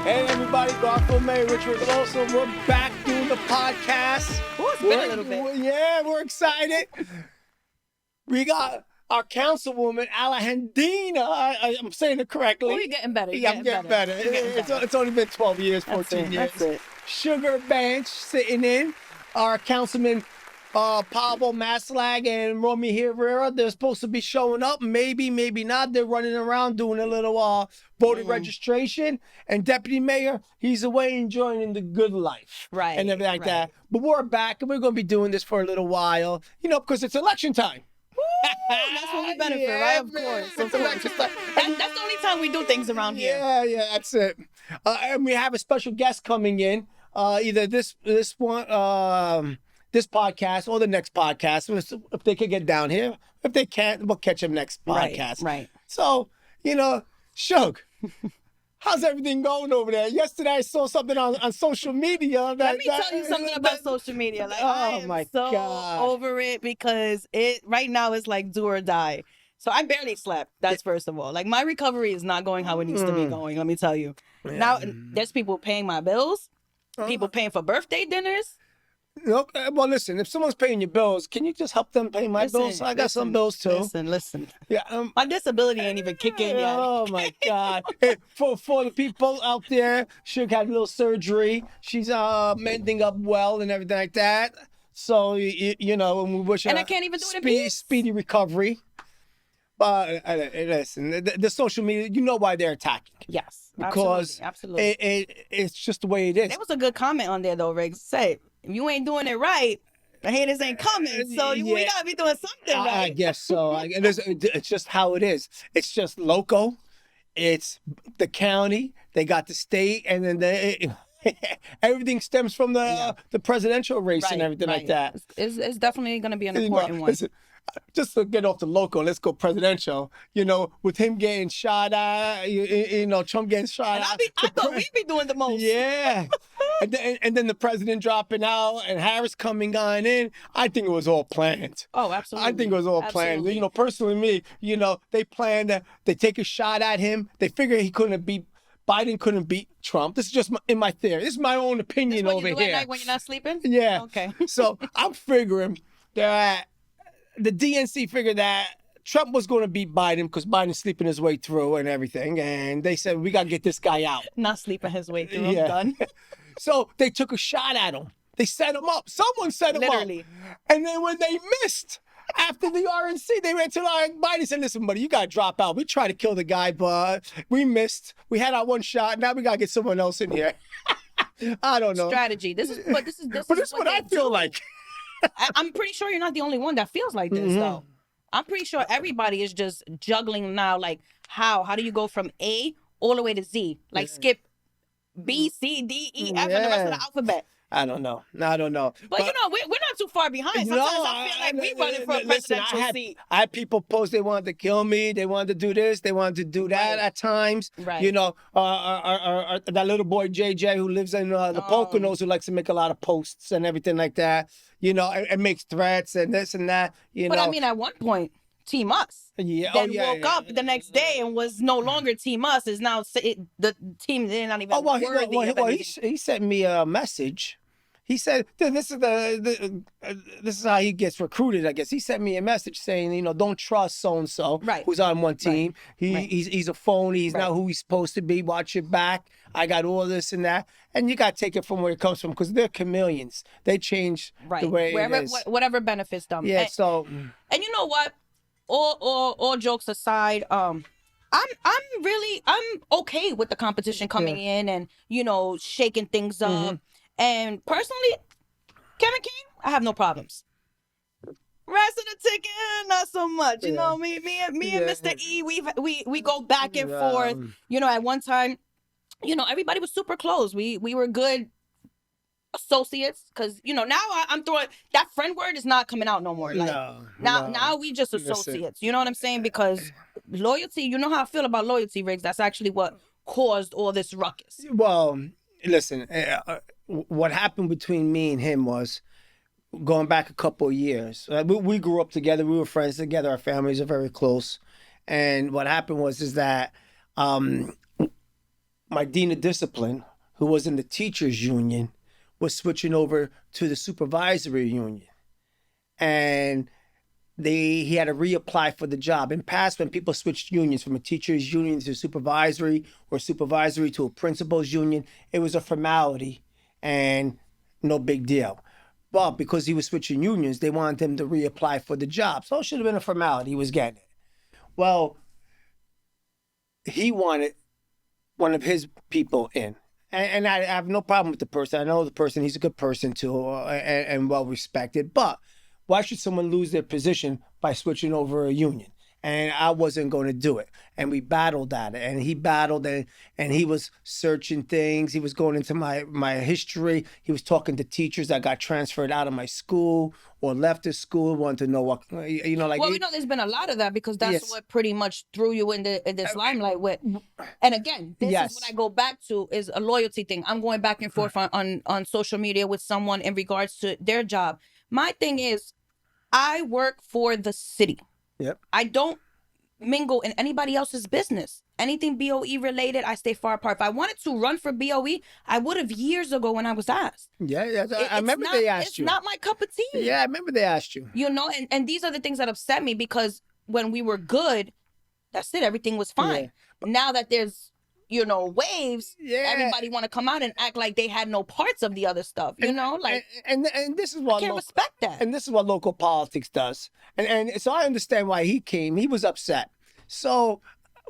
Hey everybody, Garfield, Richie, we're back doing the podcast. Ooh, it's been a little bit. Yeah, we're excited. We got our councilwoman, Alejandrina. I'm saying it correctly. Oh, you're getting better. I'm getting better. It's only been 12 years, 14 years. That's it. Sugar Bench sitting in. Our councilman, Pablo Maslag and Romy Herrera, they're supposed to be showing up. Maybe, maybe not. They're running around doing a little voter registration. And Deputy Mayor, he's away enjoying the good life. Right. And everything like that. But we're back and we're going to be doing this for a little while, because it's election time. That's what we benefit, right? Of course. It's election time. That's the only time we do things around here. Yeah, that's it. And we have a special guest coming in, either this podcast or the next podcast, if they could get down here. If they can't, we'll catch them next podcast. Right. So, Shug, how's everything going over there? Yesterday I saw something on social media. Let me tell you something about social media. Like, I am so over it because right now is like do or die. So I barely slept. That's first of all. Like my recovery is not going how it needs to be going. Let me tell you. Yeah. Now there's people paying my bills, people paying for birthday dinners. Okay, well, listen, if someone's paying your bills, can you just help them pay my bills? I got some bills too. Listen. Yeah, my disability ain't even kicking yet. Oh my God! Hey, for the people out there, Shug had a little surgery. She's mending up well and everything like that. So and we wish her I can't even do it in peace. Speedy recovery. But listen, the social media, you know why they're attacking. Yes, because absolutely. It's just the way it is. There was a good comment on there though, Riggs. Say, if you ain't doing it right, the haters ain't coming. So we gotta be doing something right. I guess so. It's just how it is. It's just local. It's the county. They got the state, and then everything stems from the presidential race and everything like that. It's definitely going to be an important one. Listen, just to get off the local, let's go presidential. With him getting shot at, Trump getting shot at. I thought we'd be doing the most. Yeah. and then the president dropping out and Harris coming on in. I think it was all planned. Oh, absolutely. I think it was all planned. Personally, me, they planned that they take a shot at him. They figure Biden couldn't beat Trump. This is just in my theory. This is my own opinion over here. At night when you're not sleeping? Yeah. Okay. So I'm figuring that the DNC figured that Trump was going to beat Biden because Biden's sleeping his way through and everything. And they said, we got to get this guy out. Not sleeping his way through. I'm done. So they took a shot at him. They set him up. Someone set him up. And then when they missed, after the RNC, they went to Biden and said, listen, buddy, you got to drop out. We tried to kill the guy, but we missed. We had our one shot. Now we got to get someone else in here. I don't know. Strategy. This is what I feel like. I'm pretty sure you're not the only one that feels like this, though. I'm pretty sure everybody is just juggling now. Like, how do you go from A all the way to Z? Like, skip B, C, D, E, F, and the rest of the alphabet. I don't know. But we're not too far behind. Sometimes I feel like we're running for a presidential seat. I had people post they wanted to kill me. They wanted to do this. They wanted to do that at times. Right. That little boy JJ who lives in the Poconos who likes to make a lot of posts and everything like that. And makes threats and this and that. But I mean, at one point, Team Us. Yeah. Then woke up the next day and was no longer Team Us. Is now the team they're not even worthy. He sent me a message. He said, "This is how he gets recruited." I guess he sent me a message saying, "Don't trust so and so who's on one team. He's a phony. He's not who he's supposed to be. Watch your back. I got all this and that, and you got to take it from where it comes from because they're chameleons. They change the way it is. Whatever benefits them. Yeah. And you know what? All jokes aside, I'm okay with the competition coming in and shaking things up. And personally, Kevin King, I have no problems. Rest of the ticket, not so much. Me and Mr. E, we go back and forth. At one time, everybody was super close. We were good associates because now I'm throwing that friend word is not coming out no more. Now we just associates. You know what I'm saying? Because loyalty, you know how I feel about loyalty, Riggs. That's actually what caused all this ruckus. Well, listen, what happened between me and him was going back a couple of years. We grew up together. We were friends together. Our families are very close. And what happened is that my my dean of discipline, who was in the teachers union, was switching over to the supervisory union. And he had to reapply for the job. In past, when people switched unions from a teacher's union to supervisory or supervisory to a principal's union, it was a formality and no big deal. But because he was switching unions, they wanted him to reapply for the job. So it should have been a formality. He was getting it. Well, he wanted one of his people in. And I have no problem with the person. I know the person. He's a good person too, and well respected. But why should someone lose their position by switching over a union? And I wasn't going to do it. And we battled at it. And he battled and he was searching things. He was going into my history. He was talking to teachers that got transferred out of my school or left the school, wanted to know what, you know, like. Well, there's been a lot of that because that's what pretty much threw you in this limelight with. And again, this is what I go back to is a loyalty thing. I'm going back and forth on social media with someone in regards to their job. My thing is, I work for the city. Yep. I don't mingle in anybody else's business. Anything BOE related, I stay far apart. If I wanted to run for BOE, I would have years ago when I was asked. Yeah, I remember they asked you. It's not my cup of tea. Yeah, I remember they asked you. You know, and these are the things that upset me because when we were good, that's it. Everything was fine. Yeah. Now that there's, waves, everybody want to come out and act like they had no parts of the other stuff, and this is what I can't respect that. And this is what local politics does. And so I understand why he came. He was upset. So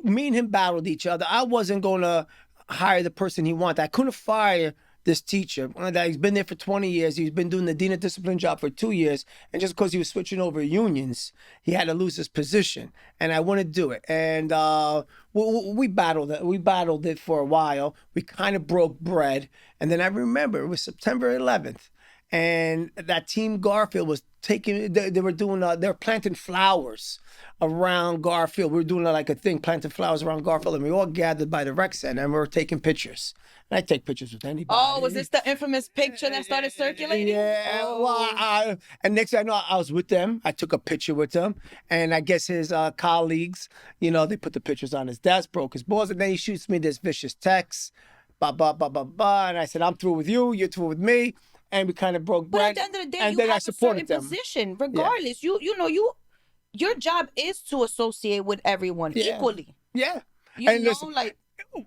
me and him battled each other. I wasn't going to hire the person he wanted. I couldn't fire this teacher. He's been there for 20 years. He's been doing the dean of discipline job for 2 years. And just because he was switching over unions, he had to lose his position. And I wouldn't do it. And we battled it. We battled it for a while. We kind of broke bread. And then I remember it was September 11th. And that team Garfield was they were planting flowers around Garfield. We were doing like a thing, planting flowers around Garfield. And we all gathered by the rec center and we were taking pictures. And I take pictures with anybody. Oh, was this the infamous picture that started circulating? Yeah. Oh. Well, and next thing I know, I was with them. I took a picture with them. And I guess his colleagues, they put the pictures on his desk, broke his balls. And then he shoots me this vicious text. Ba, ba, ba, ba, ba. And I said, I'm through with you. You're through with me. And we kind of broke bread. But at the end of the day, you have a certain position. Regardless, your job is to associate with everyone equally. Yeah. Listen,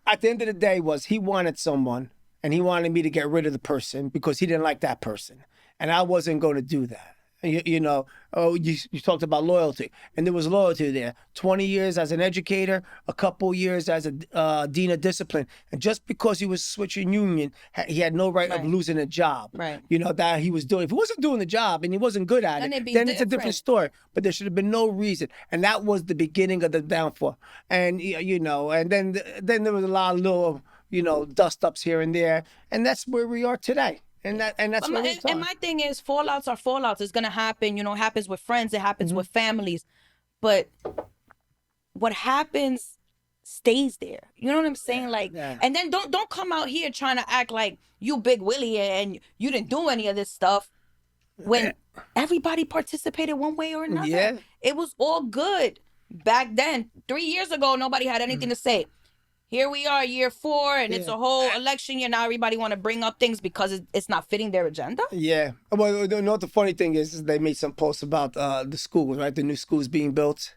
at the end of the day he wanted someone and he wanted me to get rid of the person because he didn't like that person. And I wasn't going to do that. You talked about loyalty, and there was loyalty there. 20 years as an educator, a couple years as a dean of discipline, and just because he was switching union, he had no right of losing a job. Right. That he was doing. If he wasn't doing the job and he wasn't good at it, then it's a different story. But there should have been no reason, and that was the beginning of the downfall. And and then there was a lot of little dust ups here and there, and that's where we are today. And that's what it's on. And my thing is, fallouts are fallouts. It's gonna happen. It happens with friends. It happens with families. But what happens stays there. You know what I'm saying? And then don't come out here trying to act like you Big Willie and you didn't do any of this stuff when everybody participated one way or another. Yeah. It was all good back then. 3 years ago, nobody had anything to say. Here we are, year 4, and it's a whole election year. Now everybody want to bring up things because it's not fitting their agenda. Yeah. Well, what the funny thing is they made some posts about the schools, right? The new schools being built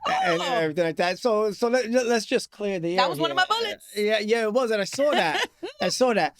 and everything like that. So let's just clear the air. That was one of my bullets. Yeah, it was, and I saw that.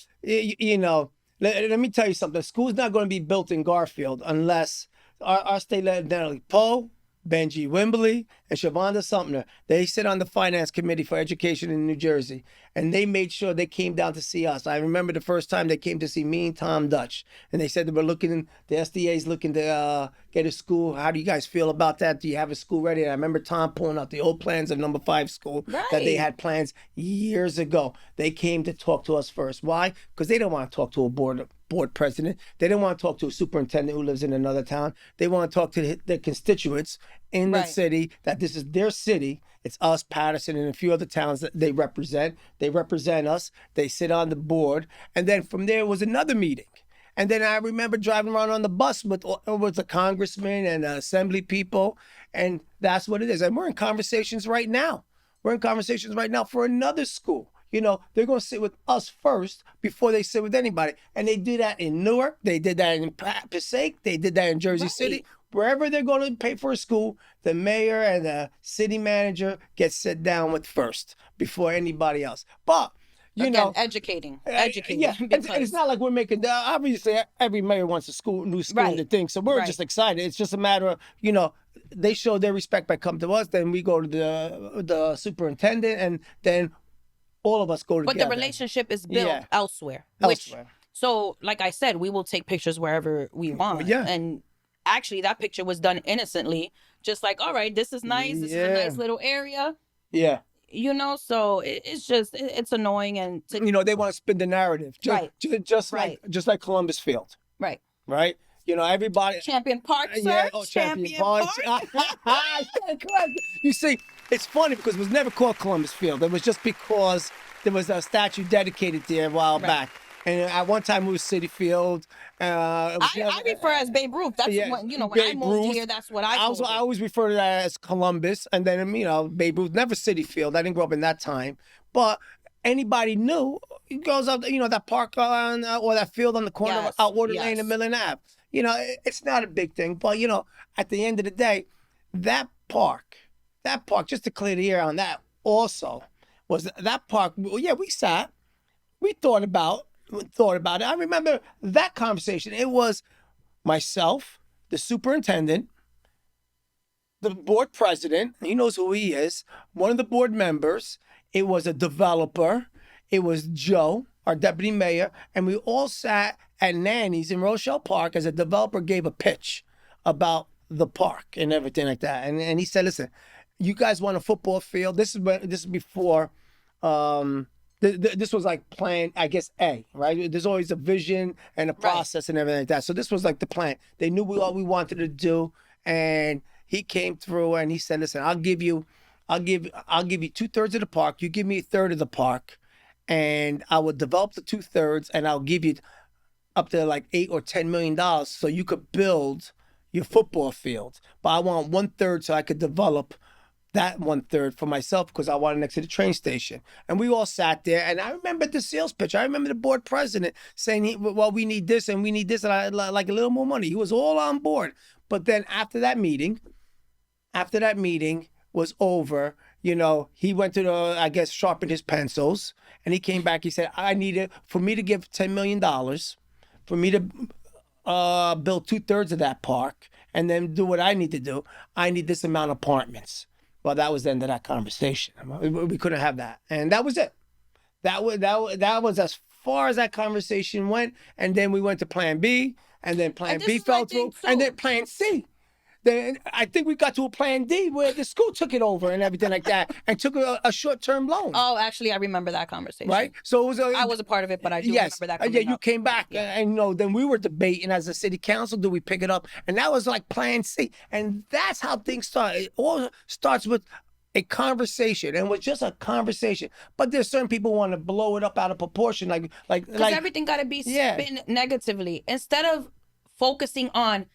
Let me tell you something. School's not going to be built in Garfield unless our state legislator, Poe, Benji Wimberly, and Shavonda Sumter, they sit on the finance committee for education in New Jersey, and they made sure they came down to see us. I remember the first time they came to see me and Tom Dutch, and they said they were the SDA's looking to get a school. How do you guys feel about that? Do you have a school ready? And I remember Tom pulling out the old plans of number 5 school that they had plans years ago. They came to talk to us first. Why? Because they don't want to talk to a board president. They don't want to talk to a superintendent who lives in another town. They want to talk to their constituents in the city, that this is their city. It's us, Patterson, and a few other towns that they represent. They represent us. They sit on the board. And then from there was another meeting. And then I remember driving around on the bus with the congressman and the assembly people. And that's what it is. And we're in conversations right now. We're in conversations right now for another school. they're going to sit with us first before they sit with anybody. And they did that in Newark. They did that in Passaic. They did that in Jersey City. Wherever they're going to pay for a school, the mayor and the city manager get sit down with first before anybody else. But, educating. Yeah, because... and it's not like we're making, obviously every mayor wants a new school and the thing. So we're just excited. It's just a matter of, they show their respect by coming to us. Then we go to the superintendent, and then all of us go together. But the relationship is built elsewhere. So, like I said, we will take pictures wherever we want. Yeah. And actually, that picture was done innocently. Just like, all right, this is nice. This is a nice little area. Yeah. So it's annoying. And they want to spin the narrative. Just like Columbus Field. Right. Everybody. Champion Park, sir. Yeah, Champion Park. You see, it's funny because it was never called Columbus Field. It was just because there was a statue dedicated there a while back. And at one time it was City Field. I refer as Babe Ruth. That's when I moved here. That's what I always refer to that as Columbus, and then Babe Ruth. Never City Field. I didn't grow up in that time, but anybody knew. It goes up, that park on or that field on the corner of Outwater Lane and Millen Ave. It's not a big thing, but at the end of the day, that park, just to clear the air on that, also was that park. Yeah, we sat, we thought about it. I remember that conversation. It was myself, the superintendent, the board president, he knows who he is, one of the board members, it was a developer, it was Joe, our deputy mayor, and we all sat at Nanny's in Rochelle Park as a developer gave a pitch about the park and everything like that. And he said, listen, you guys want a football field? This is before this was like plan, I guess, A, right? There's always a vision and a process and everything like that. So this was like the plan. They knew what we wanted to do, and he came through and he said, listen, I'll give you 2/3 of the park. You give me 1/3 of the park, and I will develop the 2/3, and I'll give you up to like $8 or $10 million so you could build your football field. But I want 1/3 so I could develop that 1/3 for myself because I wanted next to the train station. And we all sat there, and I remember the sales pitch. I remember the board president saying, we need this and we need this, and I like a little more money. He was all on board. But then after that meeting was over, he went to sharpen his pencils, and he came back. He said, I needed for me to give $10 million for me to build 2/3 of that park and then do what I need to do. I need this amount of apartments. Well, that was the end of that conversation. We couldn't have that. And that was it. That was as far as that conversation went. And then we went to Plan B, and then Plan B fell through, and then Plan C. Then I think we got to a Plan D where the school took it over and everything like that, and took a short-term loan. Oh, actually, I remember that conversation. Right? So it was I was a part of it, but I do remember that. Yeah, you came back, and then we were debating as a city council, do we pick it up? And that was like Plan C, and that's how things start. It all starts with a conversation, and it was just a conversation. But there's certain people want to blow it up out of proportion, like everything got to be spin negatively instead of focusing on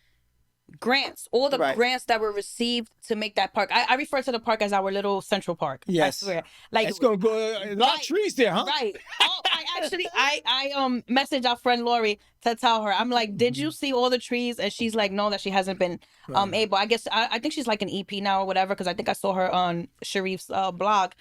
grants, all the grants that were received to make that park. I refer to the park as our little Central Park. Yes, I swear. It's gonna go a lot of trees there, huh? Right. Oh, I messaged our friend Lori to tell her. I'm like, did you see all the trees? And she's like, no, that she hasn't been able. I guess I think she's like an EP now or whatever, because I think I saw her on Sharif's blog.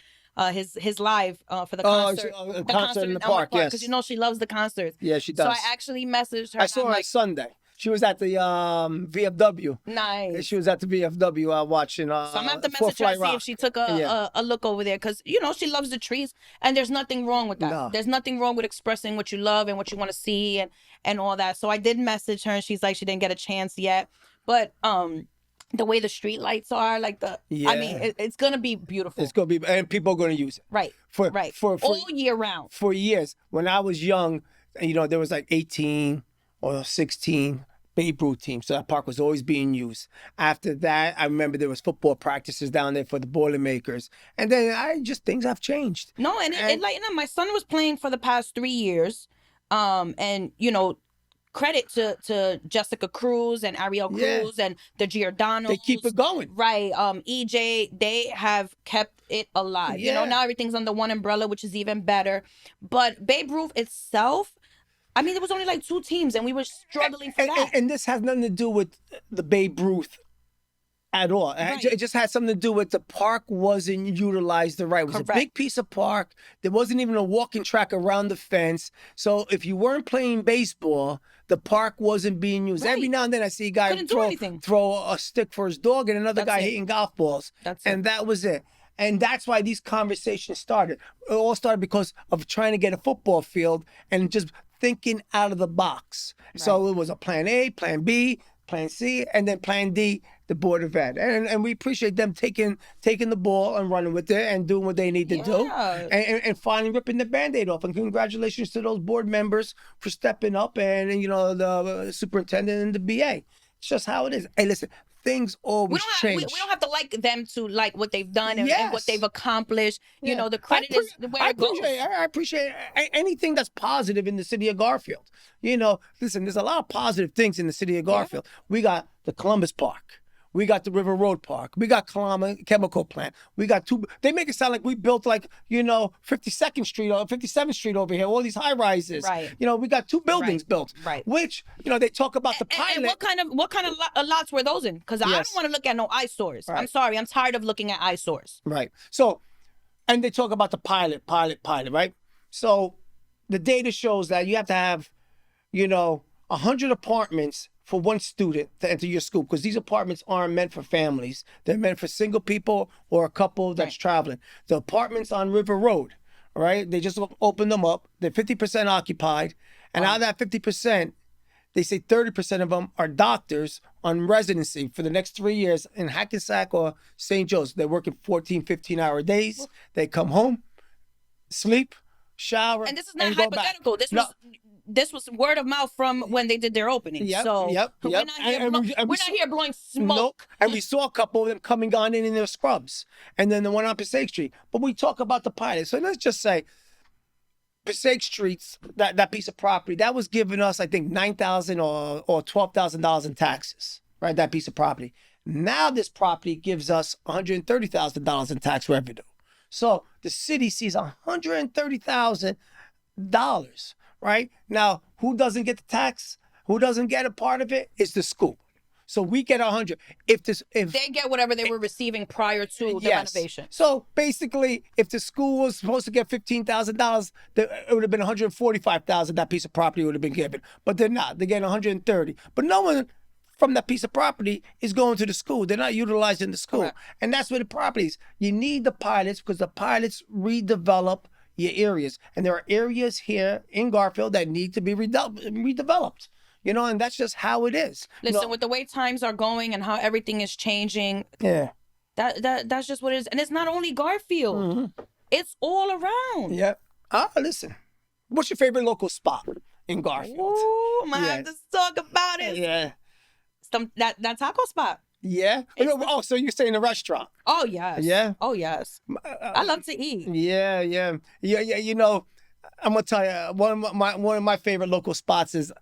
His live for the concert. The concert in the park, yes. Because she loves the concerts. Yeah, she does. So I actually messaged her. I saw her on Sunday. She was at the VFW. Nice. She was at the VFW watching. So I'm going to have to message her to see if she took a look over there. Because, she loves the trees. And there's nothing wrong with that. No. There's nothing wrong with expressing what you love and what you want to see and all that. So I did message her, and she's like, she didn't get a chance yet. But the way the street lights are, it's going to be beautiful. It's going to be, and people are going to use it. Right. For all year round. For years. When I was young, there was like 18 or 16 Babe Ruth teams. So that park was always being used. After that, I remember there was football practices down there for the Boilermakers. And then things have changed. No, and it lightened up. My son was playing for the past 3 years. And, credit to Jessica Cruz and Ariel Cruz and the Giordano's. They keep it going. Right. EJ, they have kept it alive. Yeah. You know, now everything's under one umbrella, which is even better. But Babe Ruth itself, I mean, there was only like 2 teams, and we were struggling for that. And this has nothing to do with the Babe Ruth at all. Right. It just had something to do with the park wasn't utilized the right. It was a big piece of park. There wasn't even a walking track around the fence. So if you weren't playing baseball, the park wasn't being used. Every now and then I see a guy throw a stick for his dog and another guy hitting golf balls. And that was it. And that's why these conversations started. It all started because of trying to get a football field and just thinking out of the box. Right. So it was a plan A, plan B, plan C, and then plan D, the Board of Ed. And we appreciate them taking the ball and running with it and doing what they need to do. And finally ripping the Band-Aid off. And congratulations to those board members for stepping up and you know, the superintendent and the BA. It's just how it is. Hey, listen, things always change. We don't have to like them to like what they've done and what they've accomplished. You know, the credit is where it goes. I appreciate anything that's positive in the city of Garfield. You know, listen, there's a lot of positive things in the city of Garfield. We got the Columbus Park. We got the River Road Park. We got Kalama Chemical Plant. We got 2. They make it sound like we built like, you know, 52nd Street or 57th Street over here, all these high rises. Right. You know, we got 2 buildings built. Right. Which, you know, they talk about the pilot. And what kind of lots were those in? Because I don't want to look at no eyesores. Right. I'm sorry. I'm tired of looking at eyesores. Right. So, and they talk about the pilot, right? So the data shows that you have to have, you know, 100 apartments for one student to enter your school, because these apartments aren't meant for families. They're meant for single people or a couple that's traveling. The apartments on River Road, all right, they just open them up. They're 50% occupied. And out of that 50%, they say 30% of them are doctors on residency for the next 3 years in Hackensack or St. Joe's. They're working 14, 15-hour days. They come home, sleep, shower, and this is not hypothetical. This was word of mouth from when they did their opening. We're not here blowing smoke. Nope. And we saw a couple of them coming on in their scrubs. And then the one on Passaic Street. But we talk about the pilot. So let's just say Passaic Street's, that piece of property, that was giving us, I think, $9,000 or $12,000 in taxes, right? That piece of property. Now this property gives us $130,000 in tax revenue. So the city sees $130,000, right? Now, who doesn't get the tax? Who doesn't get a part of it? It's the school. So we get 100. If they get whatever they were receiving prior to the renovation. So basically, if the school was supposed to get $15,000, it would have been $145,000. That piece of property would have been given, but they're not. They're getting $130. But no one from that piece of property is going to the school. They're not utilizing the school. Correct. And that's where the property is. You need the pilots because the pilots redevelop your areas. And there are areas here in Garfield that need to be redeveloped. You know, and that's just how it is. Listen, with the way times are going and how everything is changing, that's just what it is. And it's not only Garfield. Mm-hmm. It's all around. Yeah. Listen, what's your favorite local spot in Garfield? Ooh, I'm going to have to talk about it. Yeah. That taco spot. Yeah. So you're saying a restaurant? Oh yes. Yeah. Oh yes. I love to eat. Yeah. You know, I'm gonna tell you one of my favorite local spots is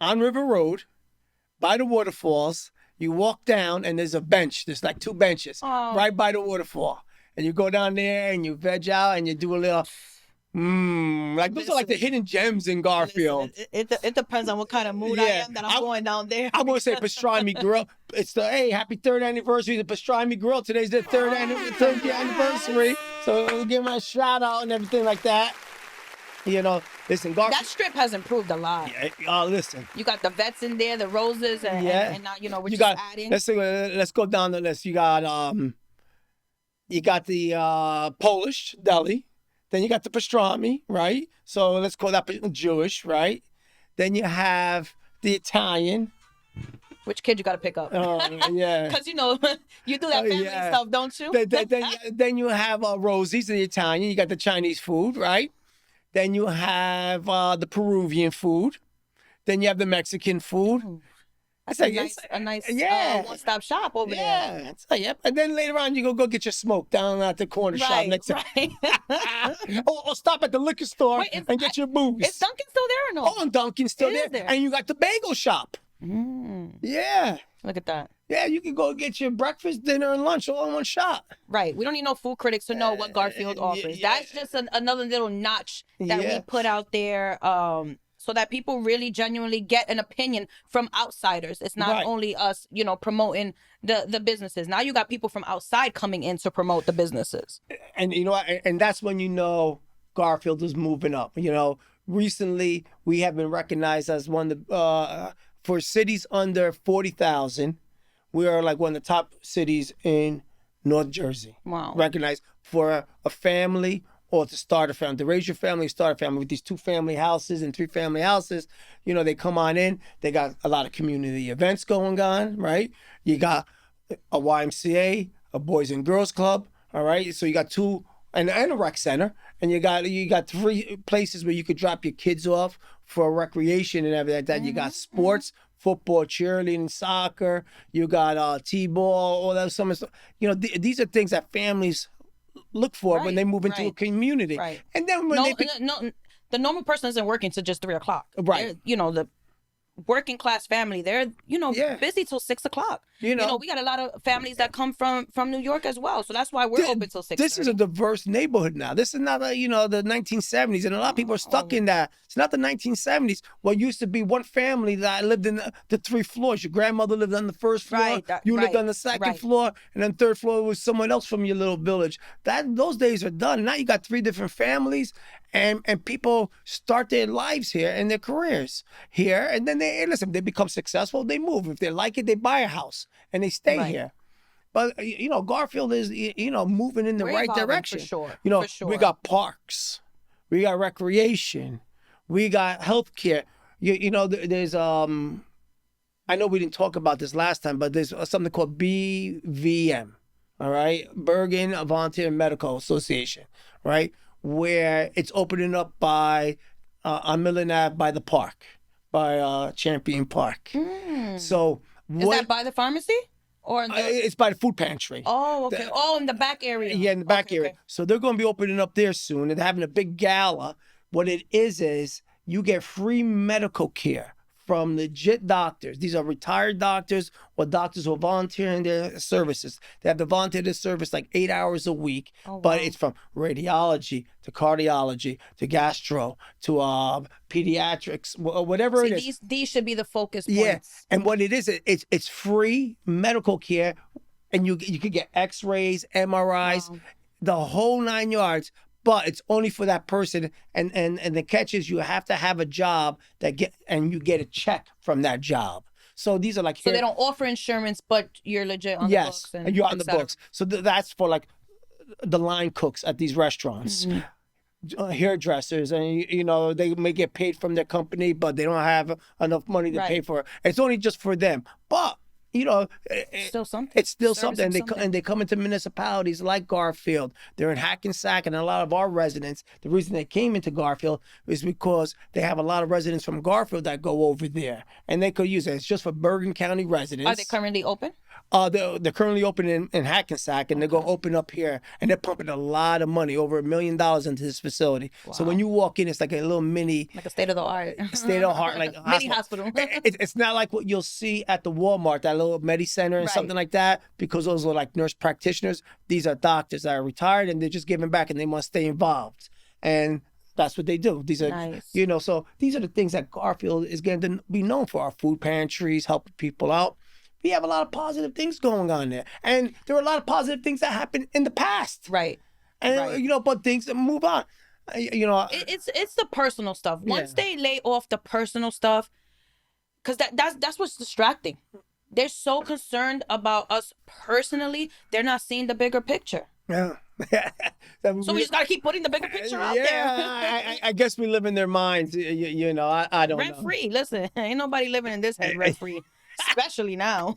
on River Road, by the waterfalls. You walk down and there's a bench. There's like 2 benches right by the waterfall, and you go down there and you veg out and you do a little. Those are like the hidden gems in Garfield. It depends on what kind of mood I am that I'm going down there. I'm going to say pastrami grill. It's happy 3rd anniversary of the pastrami grill. Today's the 3rd anniversary. So we'll give them a shout out and everything like that. You know, listen, Garfield. That strip has improved a lot. Yeah, listen. You got the vets in there, the roses, and now, you know, we're adding. Let's go down the list. You got the Polish deli. Then you got the pastrami, right? So let's call that Jewish, right? Then you have the Italian. Which kid you got to pick up? Yeah. Because, you know, you do that family stuff, don't you? Then you have Rosie's, the Italian. You got the Chinese food, right? Then you have the Peruvian food. Then you have the Mexican food. That's a nice one-stop shop over there. Yeah, it's like, yep. And then later on, you go get your smoke down at the corner shop next to or stop at the liquor store and get your booze. Is Dunkin' still there or no? Oh, and Dunkin's still there. And you got the bagel shop. Yeah. Look at that. Yeah, you can go get your breakfast, dinner, and lunch all in one shot. Right. We don't need no food critics to know what Garfield offers. That's just another little notch that we put out there so that people really genuinely get an opinion from outsiders. It's not only us, promoting the businesses. Now you got people from outside coming in to promote the businesses. And and that's when Garfield is moving up. Recently we have been recognized as one of the for cities under 40,000, we are like one of the top cities in North Jersey. Wow. Recognized for a family or to start a family, to raise your family, start a family with these 2-family houses and 3-family houses. They come on in. They got a lot of community events going on, right? You got a YMCA, a Boys and Girls Club, all right? So you got 2 and a rec center, and you got 3 places where you could drop your kids off for recreation and everything like that. You got sports, football, cheerleading, soccer. You got t-ball, all that summer stuff. These are things that families look for when they move into a community. Right. And then when the normal person isn't working till just 3 o'clock. Right. The working class family, they're busy till 6 o'clock. We got a lot of families that come from New York as well, so that's why we're open till 6. This is a diverse neighborhood now. This is not the 1970s, and a lot of people are stuck in that. It's not the 1970s. What used to be one family that lived in the 3 floors. Your grandmother lived on the first floor, you lived on the second floor, and then third floor was someone else from your little village. Those days are done. Now you got 3 different families. And people start their lives here and their careers here, and then they become successful. They move. If they like it, they buy a house and they stay here. But Garfield is moving in the right direction. For sure. We got parks, we got recreation, we got healthcare. There's I know we didn't talk about this last time, but there's something called BVM. All right, Bergen Volunteer Medical Association. Right. Where it's opening up by on Millen Ave by the park, by Champion Park. So is that by the pharmacy or it's by the food pantry? Oh, okay. In the back area. Yeah, in the back area. Okay. So they're going to be opening up there soon, and they're having a big gala. What it is you get free medical care from legit doctors. These are retired doctors or doctors who are volunteering their services. They have to volunteer their service like 8 hours a week, but it's from radiology to cardiology to gastro to pediatrics, whatever it is. These should be the focus points. Yeah, and what it is, it's free medical care, and you could get X-rays, MRIs, the whole 9 yards. But it's only for that person, and the catch is you have to have a job and you get a check from that job. So these are so they don't offer insurance, but you're legit on the books. Yes, and you're on the books. So that's for like the line cooks at these restaurants, hairdressers, and they may get paid from their company, but they don't have enough money to pay for it. It's only just for them, but. It's still something. It's still something. And they come into municipalities like Garfield. They're in Hackensack, and a lot of our residents, the reason they came into Garfield is because they have a lot of residents from Garfield that go over there, and they could use it. It's just for Bergen County residents. Are they currently open? They're currently open in Hackensack, and they're going to open up here, and they're pumping a lot of money, over $1 million into this facility. Wow. So when you walk in, it's like a little mini, like a state of the art, like mini hospital. It's not like what you'll see at the Walmart, that little Medi Center and something like that, because those are like nurse practitioners. These are doctors that are retired, and they're just giving back, and they must stay involved, and that's what they do. These are, nice. So these are the things that Garfield is going to be known for: our food pantries, helping people out. We have a lot of positive things going on there. And there are a lot of positive things that happened in the past. Right. And, but things that move on. It's the personal stuff. Once they lay off the personal stuff, because that's what's distracting. They're so concerned about us personally, they're not seeing the bigger picture. Yeah. So we just got to keep putting the bigger picture out there. I guess we live in their minds. I don't know. Rent free. Listen, ain't nobody living in this head rent free. Especially now.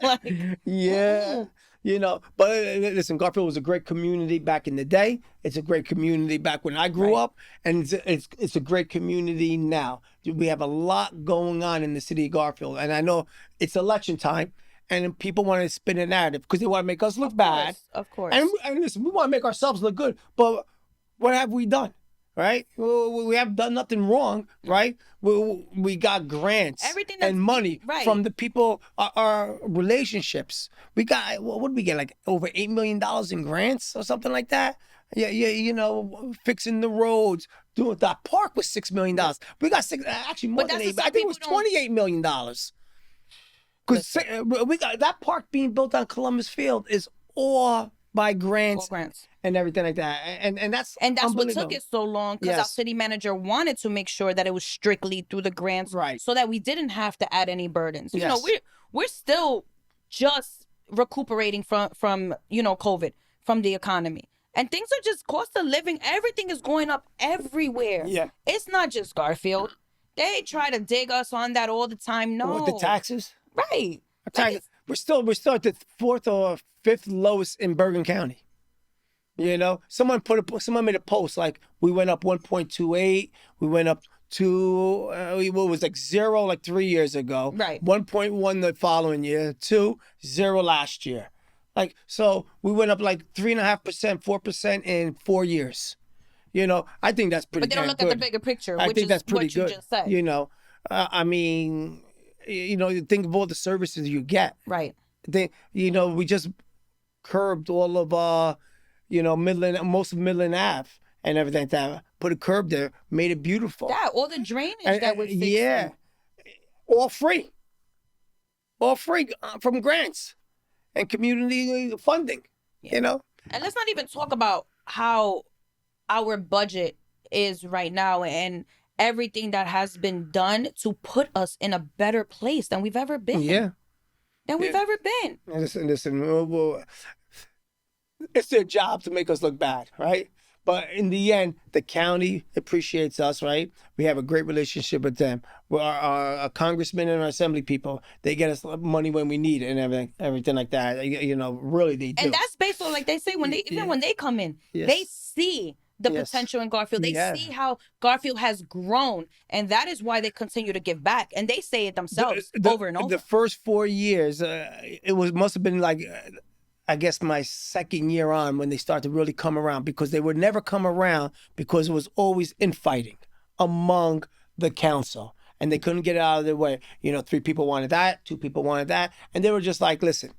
But listen, Garfield was a great community back in the day. It's a great community back when I grew up, and it's a great community now. We have a lot going on in the city of Garfield, and I know it's election time, and people want to spin a narrative because they want to make us look bad. Of course. And listen, we want to make ourselves look good, but what have we done? Right? We have done nothing wrong, right? We got grants and money from the people, our relationships. We got, what did we get? Like over $8 million in grants or something like that? Yeah, fixing the roads. Doing that park was $6 million. We got actually more than 8. I think it was $28 million. Because we got that park being built on Columbus Field is all by grants and everything like that, and that's what took it so long, because our city manager wanted to make sure that it was strictly through the grants, so that we didn't have to add any burdens. We're still just recuperating from COVID, from the economy, and things are just cost of living. Everything is going up everywhere. It's not just Garfield. They try to dig us on that all the time. No, the taxes, right? We're still at the 4th or 5th lowest in Bergen County. Someone made a post like we went up 1.28. We went up to it was like 0 like 3 years ago. 1.1 the following year. 2 0 last year. Like, so we went up like 3.5%, 4% in 4 years. I think that's pretty. But they don't look at the bigger picture. I think that's pretty good. You just said. I mean. Think of all the services you get. Right. We just curbed all of, most of Midland Ave and everything like that. Put a curb there, made it beautiful. Yeah, all the drainage that we're fixing. Yeah. All free from grants and community funding, And let's not even talk about how our budget is right now and everything that has been done to put us in a better place than we've ever been. Than we've ever been. Listen. It's their job to make us look bad, right? But in the end, the county appreciates us, right? We have a great relationship with them. Our congressmen and our assembly people, they get us money when we need it and everything like that. Really they do. And that's based on, like they say, when they come in, they see the potential in Garfield. They see how Garfield has grown, and that is why they continue to give back. And they say it themselves over and over. The first 4 years, must have been like, I guess my second year on when they started to really come around, because they would never come around because it was always infighting among the council, and they couldn't get it out of their way. 3 people wanted that, 2 people wanted that, and they were just like, listen,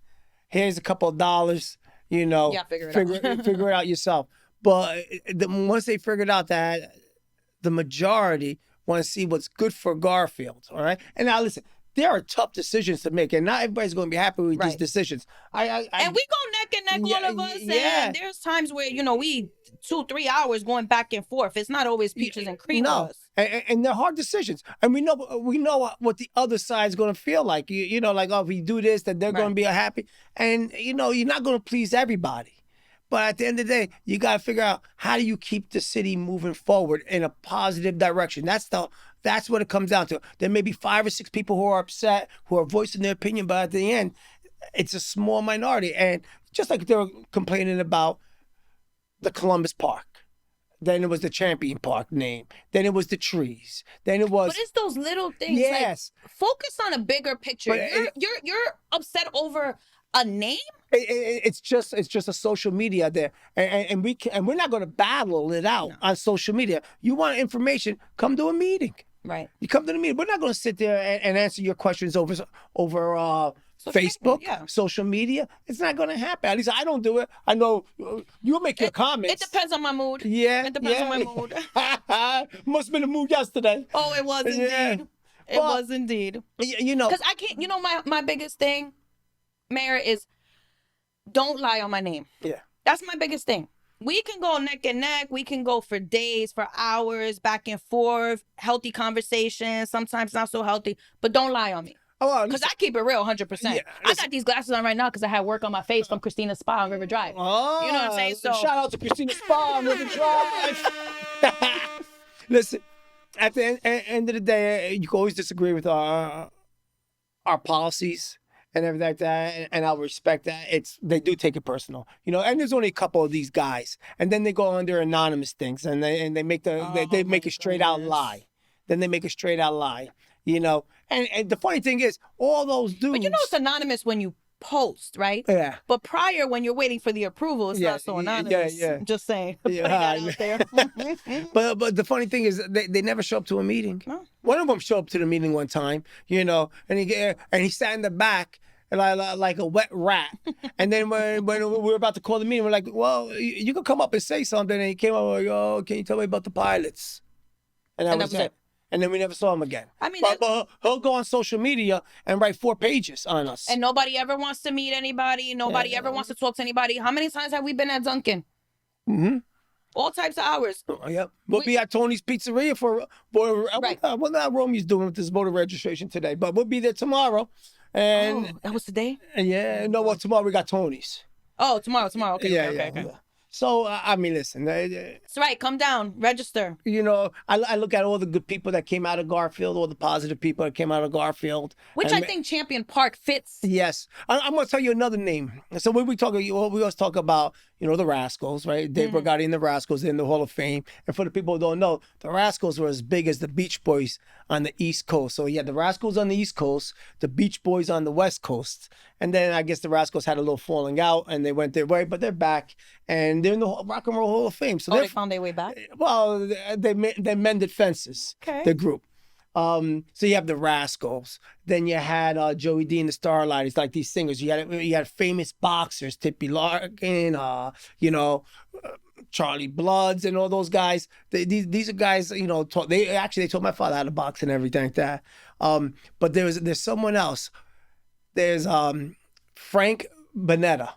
here's a couple of dollars, figure it out yourself. But once they figured out that the majority want to see what's good for Garfield, all right? And now listen, there are tough decisions to make, and not everybody's going to be happy with these decisions. And we go neck and neck, all of us. And there's times where, we 2-3 hours going back and forth. It's not always peaches and cream. No, and they're hard decisions. And we know what the other side's going to feel like. Like, if we do this, that they're going to be happy. And, you're not going to please everybody. But at the end of the day, you got to figure out, how do you keep the city moving forward in a positive direction? That's what it comes down to. There may be 5 or 6 people who are upset, who are voicing their opinion, but at the end, it's a small minority. And just like they were complaining about the Columbus Park, then it was the Champion Park name, then it was the trees, then it was. But it's those little things. Yes. Like, focus on a bigger picture. But you're upset over a name? It's just a social media there, and we're not going to battle it out on social media. You want information? Come to a meeting. Right. You come to the meeting. We're not going to sit there and answer your questions over Facebook, social media. It's not going to happen. At least I don't do it. I know you'll make your comments. It depends on my mood. Yeah. It depends on my mood. Must have been a mood yesterday. Oh, it was indeed. It was indeed. Because I can't. My biggest thing, Mayor, is don't lie on my name. Yeah. That's my biggest thing. We can go neck and neck. We can go for days, for hours, back and forth, healthy conversations, sometimes not so healthy, but don't lie on me. Because I keep it real 100%. Yeah, I got these glasses on right now because I had work on my face from Christina's Spa on River Drive. Oh, you know what I'm saying? So shout out to Christina's Spa on River Drive. Listen, at the end of the day, you can always disagree with our policies and everything like that, and I'll respect that. They do take it personal, and there's only a couple of these guys, and then they go under anonymous things, and they make they make a straight out lie. Then they make a straight out lie, And the funny thing is, all those dudes. But it's anonymous when you post, right? Yeah. But prior, when you're waiting for the approval, it's not so anonymous. Yeah. Just saying. Putting that out there. But the funny thing is, they never show up to a meeting. No. One of them showed up to the meeting one time, and he sat in the back like a wet rat. And then when we were about to call the meeting, we're like, well, you can come up and say something. And he came up like, oh, can you tell me about the pilots? And that was it. And then we never saw him again. I mean, but he'll go on social media and write 4 pages on us. And nobody ever wants to meet anybody. Nobody ever wants to talk to anybody. How many times have we been at Dunkin'? Mm-hmm. All types of hours. Oh, yeah. We'll be at Tony's Pizzeria for right. Well, not Romy's doing with this voter registration today, but we'll be there tomorrow. And that was today? Yeah. No, well, tomorrow we got Tony's. Oh, tomorrow. Okay, okay. So, I mean, listen. That's right. Come down. Register. I look at all the good people that came out of Garfield, all the positive people that came out of Garfield. Which I think Champion Park fits. Yes. I'm going to tell you another name. So when we always talk about, the Rascals, right? Dave Brigatti and the Rascals in the Hall of Fame. And for the people who don't know, the Rascals were as big as the Beach Boys on the East Coast. So you had the Rascals on the East Coast, the Beach Boys on the West Coast. And then I guess the Rascals had a little falling out and they went their way, but they're back and they're in the Rock and Roll Hall of Fame. So they found their way back? Well, they mended fences, the group. So you have the Rascals. Then you had Joey D and the Starlighters, like these singers. You had famous boxers, Tippy Larkin, Charlie Bloods, and all those guys. These are guys, they taught my father how to box and everything like that. But there's someone else. There's Frank Bonetta,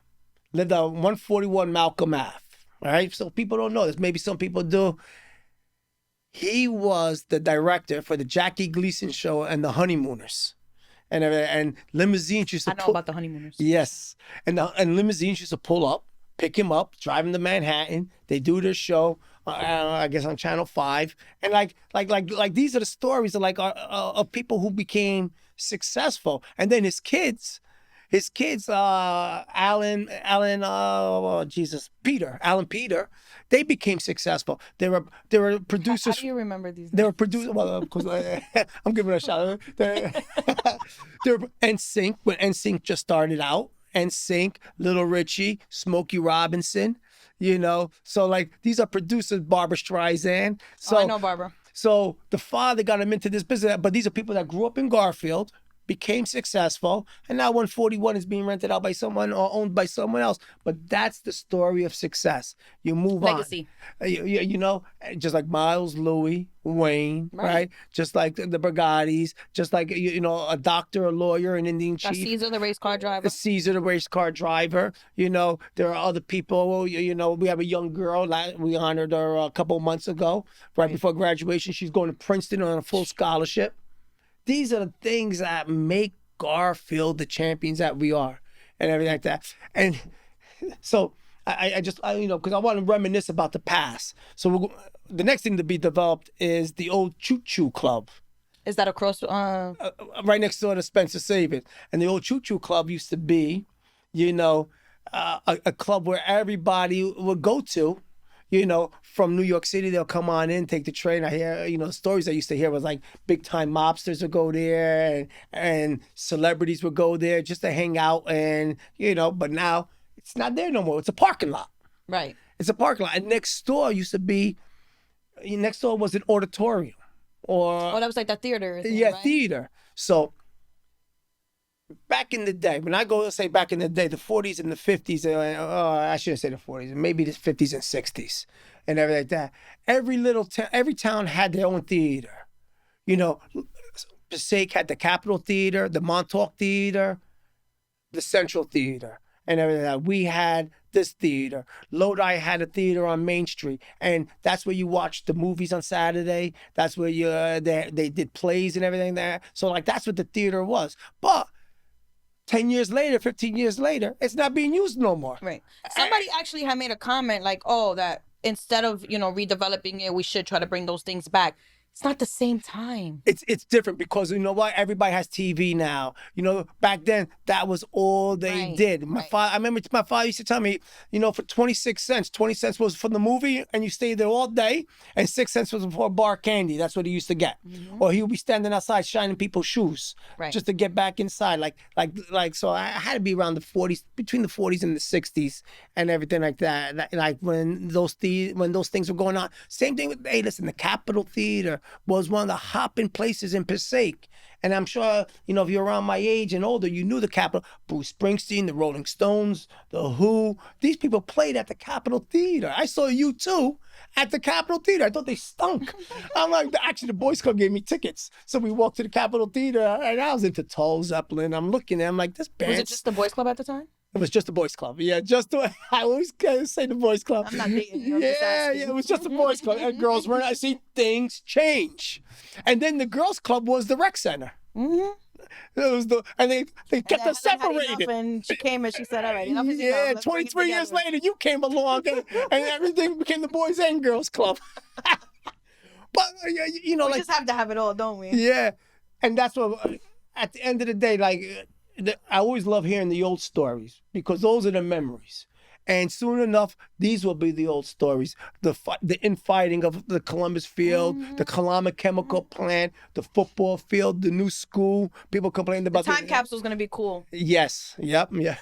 lived on 141 Malcolm Ave. All right, so people don't know this. Maybe some people do. He was the director for the Jackie Gleason Show and the Honeymooners, and limousines used to. I know about the Honeymooners. Yes, and limousines used to pull up, pick him up, drive him to Manhattan. They do their show, I guess on Channel 5, and like these are the stories of people who became successful, and then his kids, Alan Peter, they became successful. They were producers. How do you remember these? They were producers. Well, of course, I'm giving a shout out. They were NSYNC when NSYNC just started out. NSYNC, Little Richie, Smokey Robinson. So these are producers. Barbara Streisand. So I know Barbara. So the father got him into this business, but these are people that grew up in Garfield, became successful, and now 141 is being rented out by someone or owned by someone else. But that's the story of success. You move Legacy. on. Just like Miles, Louis, Wayne, right? Just like the Brigattis, just like, a doctor, a lawyer, an Indian chief. Caesar, the race car driver. Caesar, the race car driver. There are other people. We have a young girl. We honored her a couple of months ago, right before graduation. She's going to Princeton on a full scholarship. These are the things that make Garfield the champions that we are, and everything like that. And so I just because I want to reminisce about the past. So the next thing to be developed is the old Choo Choo Club. Is that across? Right next door to Spencer Savings. And the old Choo Choo Club used to be, a club where everybody would go to. From New York City, they'll come on in, take the train. I hear, the stories I used to hear was like big time mobsters would go there and celebrities would go there just to hang out and, but now it's not there no more. It's a parking lot. Right. It's a parking lot. And next door was an auditorium or. That was like that theater. Yeah, right? Theater. So back in the day, when I go to say back in the day, the 40s and the 50s, I shouldn't say the 40s, maybe the 50s and 60s and everything like that. Every town had their own theater. Passaic had the Capitol Theater, the Montauk Theater, the Central Theater, and everything like that. We had this theater. Lodi had a theater on Main Street, and that's where you watched the movies on Saturday. That's where they did plays and everything there. So that's what the theater was. But 10 years later, 15 years later, it's not being used no more. Right. Somebody actually had made a comment that instead of, redeveloping it, we should try to bring those things back. It's not the same time. It's different because you know what? Everybody has TV now. You know, back then that was all they did. I remember my father used to tell me, you know, for 26 cents, 20 cents was for the movie, and you stayed there all day, and 6 cents was for a bar of candy. That's what he used to get. Or he would be standing outside shining people's shoes just to get back inside. So I had to be around the 40s, between the 40s and the 60s, and everything like that. Like when those things were going on. Same thing with, hey, listen, the Capitol Theater was one of the hopping places in Passaic. And I'm sure, you know, if you're around my age and older, you knew the Capitol. Bruce Springsteen, the Rolling Stones, the Who. These people played at the Capitol Theater. I saw U2 at the Capitol Theater. I thought they stunk. I'm like, actually, the Boys Club gave me tickets. So we walked to the Capitol Theater, and I was into Toe Zeppelin. I'm looking at I'm like, this band. Was it just the Boys Club at the time? It was just the Boys Club. Yeah, I always say the Boys Club. I'm not dating you. Yeah, it was just the Boys Club. And girls weren't. I see things change. And then the Girls Club was the rec center. It was they kept us separated. And she came and she said, all right, enough is enough. Yeah, 23 years later, you came along and everything became the Boys and Girls Club. But, you know, we like. just have to have it all, don't we? Yeah. And that's what, at the end of the day, like, I always love hearing the old stories because those are the memories. And soon enough, these will be the old stories. The infighting of the Columbus Field, the Kalama Chemical Plant, the football field, the new school. People complained about the time capsule's going to be cool. Yes. Yep. Yeah.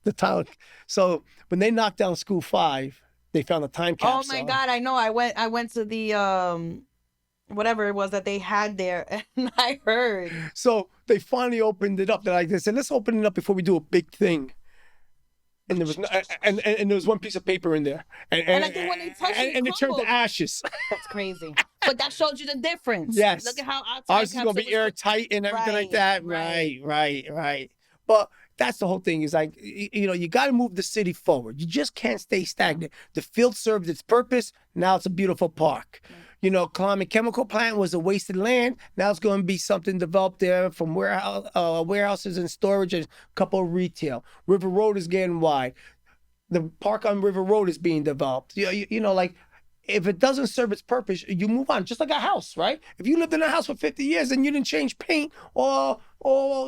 The time. So when they knocked down School 5, they found a time capsule. Oh my God, I know. I went to the whatever it was that they had there, and I heard. So they finally opened it up. They said, let's open it up before we do a big thing. And there was and there was one piece of paper in there, and I think when they touched it, it turned to ashes. That's crazy. But that showed you the difference. Yes. Look at how ours is gonna be airtight and everything like that. Right. But that's the whole thing. Is like, you know, you got to move the city forward. You just can't stay stagnant. The field served its purpose. Now it's a beautiful park. You know, Kalama Chemical Plant was a wasted land. Now it's going to be something developed there from warehouses and storage and a couple of retail. River Road is getting wide. The park on River Road is being developed. You know, like, if it doesn't serve its purpose, you move on. Just like a house, right? If you lived in a house for 50 years and you didn't change paint or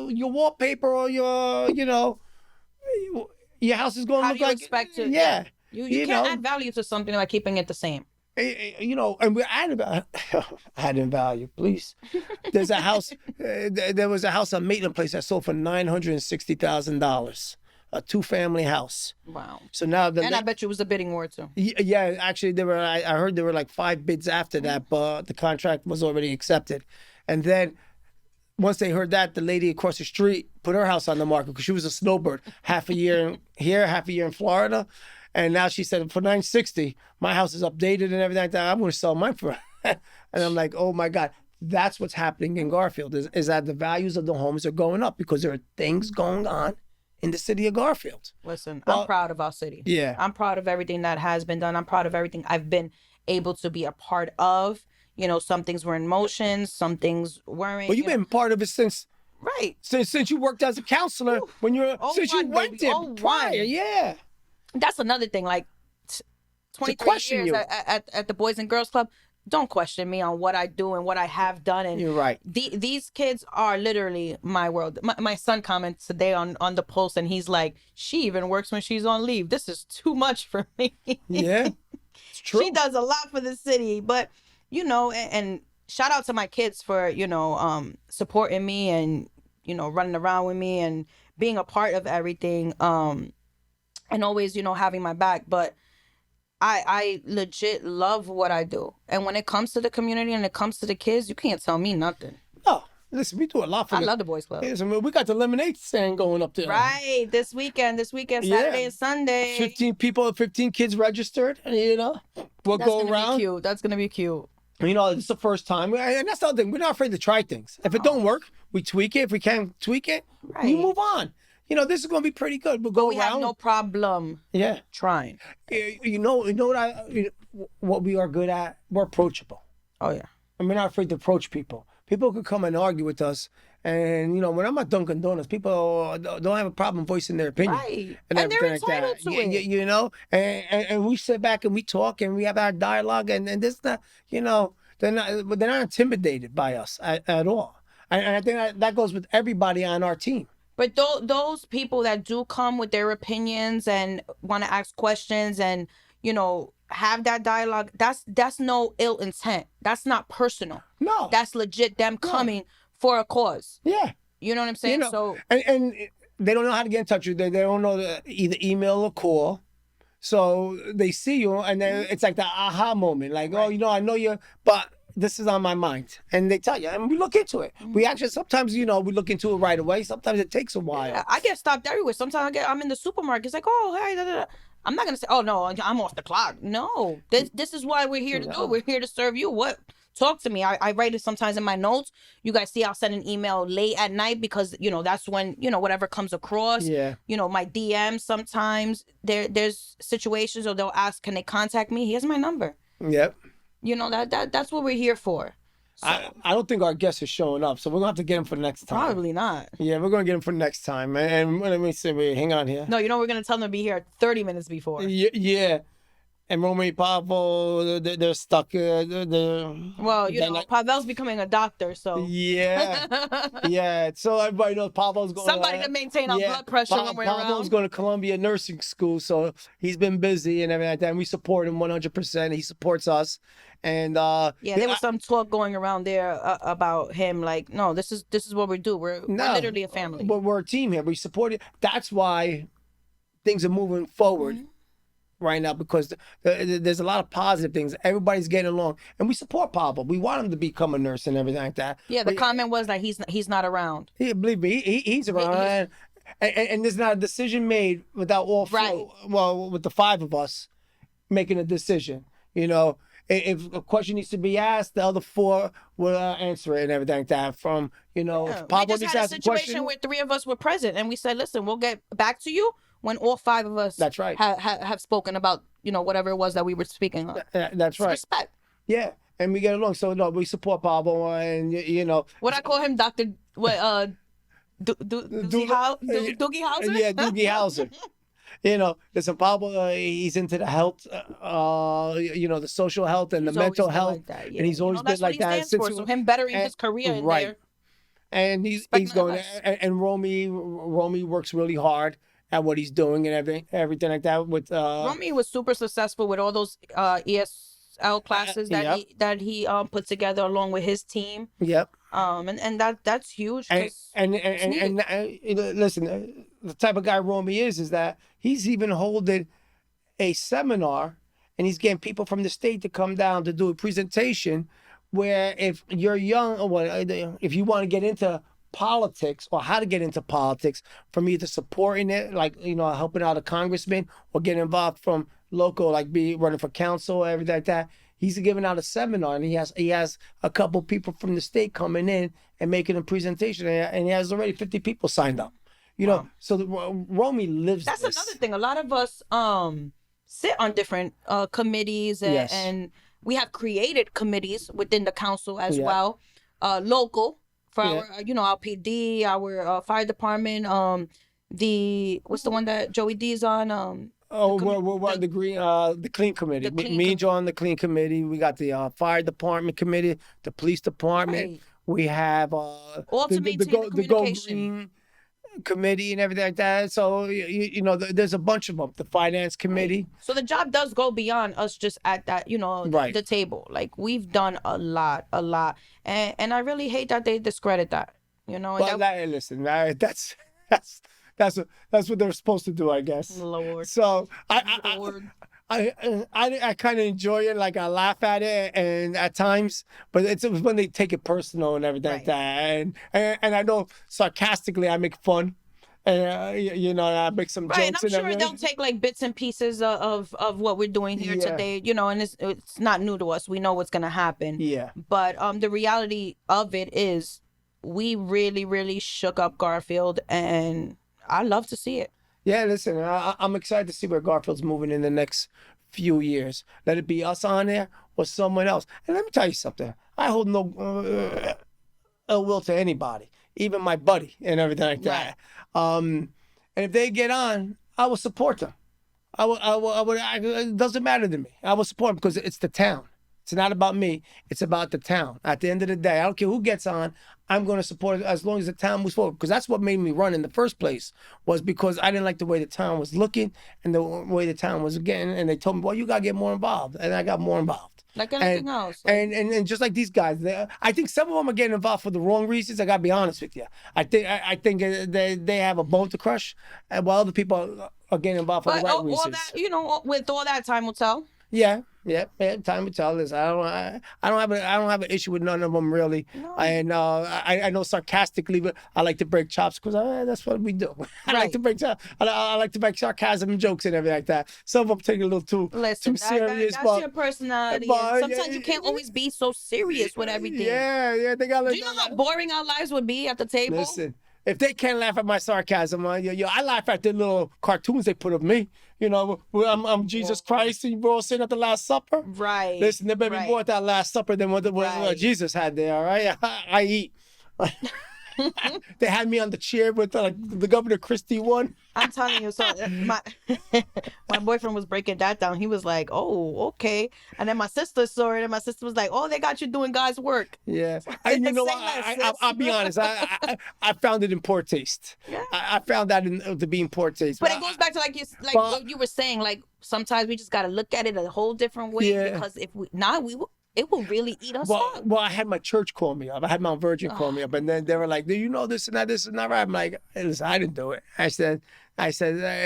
your wallpaper or your house is going to look like... How do you expect it? Yeah. You can't add value to something by keeping it the same. You know, and we're adding value, please. There's a house, there was a house on Maitland Place that sold for $960,000, a 2-family house. Wow. So now I bet you it was a bidding war too. Yeah, actually I heard there were like 5 bids after that, but the contract was already accepted. And then once they heard that, the lady across the street put her house on the market because she was a snowbird, half a year here, half a year in Florida. And now she said, for $960, my house is updated and everything like that. I'm going to sell mine for. And I'm like, oh my God, that's what's happening in Garfield is that the values of the homes are going up because there are things going on in the city of Garfield. Listen, I'm proud of our city. Yeah. I'm proud of everything that has been done. I'm proud of everything I've been able to be a part of. You know, some things were in motion, some things weren't. Well, you've been part of it since. Right. Since you worked as a counselor since you went there prior. Yeah. That's another thing, like 23 years at the Boys and Girls Club. Don't question me on what I do and what I have done. And you're right. These kids are literally my world. My son comments today on the post, and he's like, she even works when she's on leave. This is too much for me. Yeah, it's true. She does a lot for the city. But, you know, and shout out to my kids for, you know, supporting me and, you know, running around with me and being a part of everything. And always, you know, having my back. But I legit love what I do. And when it comes to the community and it comes to the kids, you can't tell me nothing. No. Listen, we do a lot for I love the Boys Club. Listen, we got the lemonade stand going up there. Right. This weekend, Saturday and Sunday. 15 kids registered, you know. We'll go around. That's going to be cute. You know, it's the first time. And that's the other thing. We're not afraid to try things. If it don't work, we tweak it. If we can't tweak it, we move on. You know, this is going to be pretty good. We'll go around. We have no problem trying. You know what we are good at? We're approachable. Oh, yeah. And we're not afraid to approach people. People could come and argue with us. And, you know, when I'm at Dunkin' Donuts, people don't have a problem voicing their opinion. Right. And they're entitled to it. You know, and we sit back and we talk and we have our dialogue. And this, you know, They're not intimidated by us at all. And I think that goes with everybody on our team. But those people that do come with their opinions and want to ask questions and, you know, have that dialogue, that's no ill intent. That's not personal. No. That's legit them coming for a cause. Yeah. You know what I'm saying? You know, so and they don't know how to get in touch with you. They don't know either email or call. So they see you, and then it's like the aha moment. Like, oh, you know, I know you, but this is on my mind. And they tell you, and we look into it. We actually, sometimes, you know, we look into it right away. Sometimes it takes a while. Yeah, I get stopped everywhere. Sometimes I'm in the supermarket. It's like, oh, hey, da, da, da. I'm not going to say, oh, no, I'm off the clock. No, this is what we're here to do. We're here to serve you. What? Talk to me. I write it sometimes in my notes. You guys see I'll send an email late at night because, you know, that's when, you know, whatever comes across. Yeah. You know, my DMs sometimes. There's situations where they'll ask, can they contact me? Here's my number. Yep. You know, that's what we're here for. So. I don't think our guest is showing up, so we're going to have to get him for next time. Probably not. Yeah, we're going to get him for next time. And let me see, wait, hang on here. No, you know, we're going to tell them to be here 30 minutes before. Yeah. And Romy Pavel, they're stuck. Well, you know, Pavel's becoming a doctor, so. Yeah. Yeah. So everybody knows Pavel's going. Somebody to maintain our blood pressure when we're around. Pavel's going to Columbia Nursing School, so he's been busy and everything like that. And we support him 100%. He supports us. And yeah, there was some talk going around there about him. Like, no, this is what we do. We're literally a family. But we're a team here. We support it. That's why things are moving forward. Mm-hmm. Right now, because there's a lot of positive things. Everybody's getting along, and we support Pavel. We want him to become a nurse and everything like that. Yeah, the comment was that he's not around. Yeah, believe me, he's around, and there's not a decision made without all with the five of us making a decision. You know, if a question needs to be asked, the other four will answer it and everything like that. From if Pavel needs to ask a question where three of us were present, and we said, "Listen, we'll get back to you." When all five of us have spoken about, whatever it was that we were speaking on. That's right. Respect. Yeah. And we get along. So, no, we support Pavel and, What I call him, Dr. Doogie Howser? Yeah, Doogie Howser. Listen, Pavel, he's into the health, the social health and the mental health. Like that, yeah. And he's always been like that. So him bettering his career in there. And he's going, and Romy works really hard at what he's doing and everything like that. With Romy was super successful with all those ESL classes that he put together along with his team. Yep. And that's huge. And listen, the type of guy Romy is that he's even holding a seminar, and he's getting people from the state to come down to do a presentation. Where if you're young, or if you want to get into politics or how to get into politics, from either supporting it, like helping out a congressman, or getting involved from local, like be running for council or everything like that. He's giving out a seminar, and he has a couple people from the state coming in and making a presentation, and he has already 50 people signed up. Wow. So Romy lives. That's another thing. A lot of us sit on different committees and we have created committees within the council as well, local. For our, our PD, our fire department, what's the one that Joey D's on? We're the clean committee. Me and Joe on the clean committee. We got the fire department committee, the police department. Right. We have all to maintain the Go Green committee and everything like that. So there's a bunch of them. The finance committee. Right. So the job does go beyond us just at that the table. Like, we've done a lot, and I really hate that they discredit that. But listen, that's what they're supposed to do, I guess. Lord. So I kind of enjoy it. Like, I laugh at it, and at times, but it's when they take it personal and everything like that. And I know sarcastically I make fun, and I make some jokes. And I'm sure they'll take like bits and pieces of what we're doing here today. And it's not new to us. We know what's gonna happen. Yeah. But the reality of it is, we really, really shook up Garfield, and I love to see it. Yeah, listen, I'm excited to see where Garfield's moving in the next few years. Let it be us on there or someone else. And let me tell you something. I hold no ill will to anybody, even my buddy and everything like that. And if they get on, I will support them. I would. It doesn't matter to me. I will support them because it's the town. It's not about me. It's about the town. At the end of the day, I don't care who gets on. I'm going to support it as long as the town moves forward. Because that's what made me run in the first place, was because I didn't like the way the town was looking and the way the town was getting. And they told me, well, you got to get more involved. And I got more involved. Like anything else. And just like these guys, I think some of them are getting involved for the wrong reasons. I got to be honest with you. I think they have a bone to crush, while other people are getting involved for the right reasons. All that, with all that, time will tell. Yeah. Time will tell. This I don't have an issue with none of them really. No. And I know sarcastically, but I like to break chops because that's what we do. I like to break chops. I like to make sarcasm and jokes and everything like that. Some of them take it a little too serious. That's your personality. Sometimes you can't always be so serious with everything. Yeah. They got. Do you know how boring our lives would be at the table? Listen. If they can't laugh at my sarcasm, I laugh at the little cartoons they put of me. I'm Jesus Christ, and we're all sitting at the Last Supper. Right. Listen, they better be more at that Last Supper than what Jesus had there, all right? I eat. They had me on the chair with the Governor Christie one. I'm telling you, so my boyfriend was breaking that down. He was like, "Oh, okay," and then my sister saw it, and my sister was like, "Oh, they got you doing God's work." Yeah, and you know what? I'll be honest. I found it in poor taste. Yeah. I found that to be in poor taste. But it goes back to what you were saying. Like sometimes we just got to look at it a whole different way because if it will really eat us up. Well, I had my church call me up. I had Mount Virgin call me up, and then they were like, "Do you know this and that? This is not right." I'm like, "Hey, listen, I didn't do it." I said,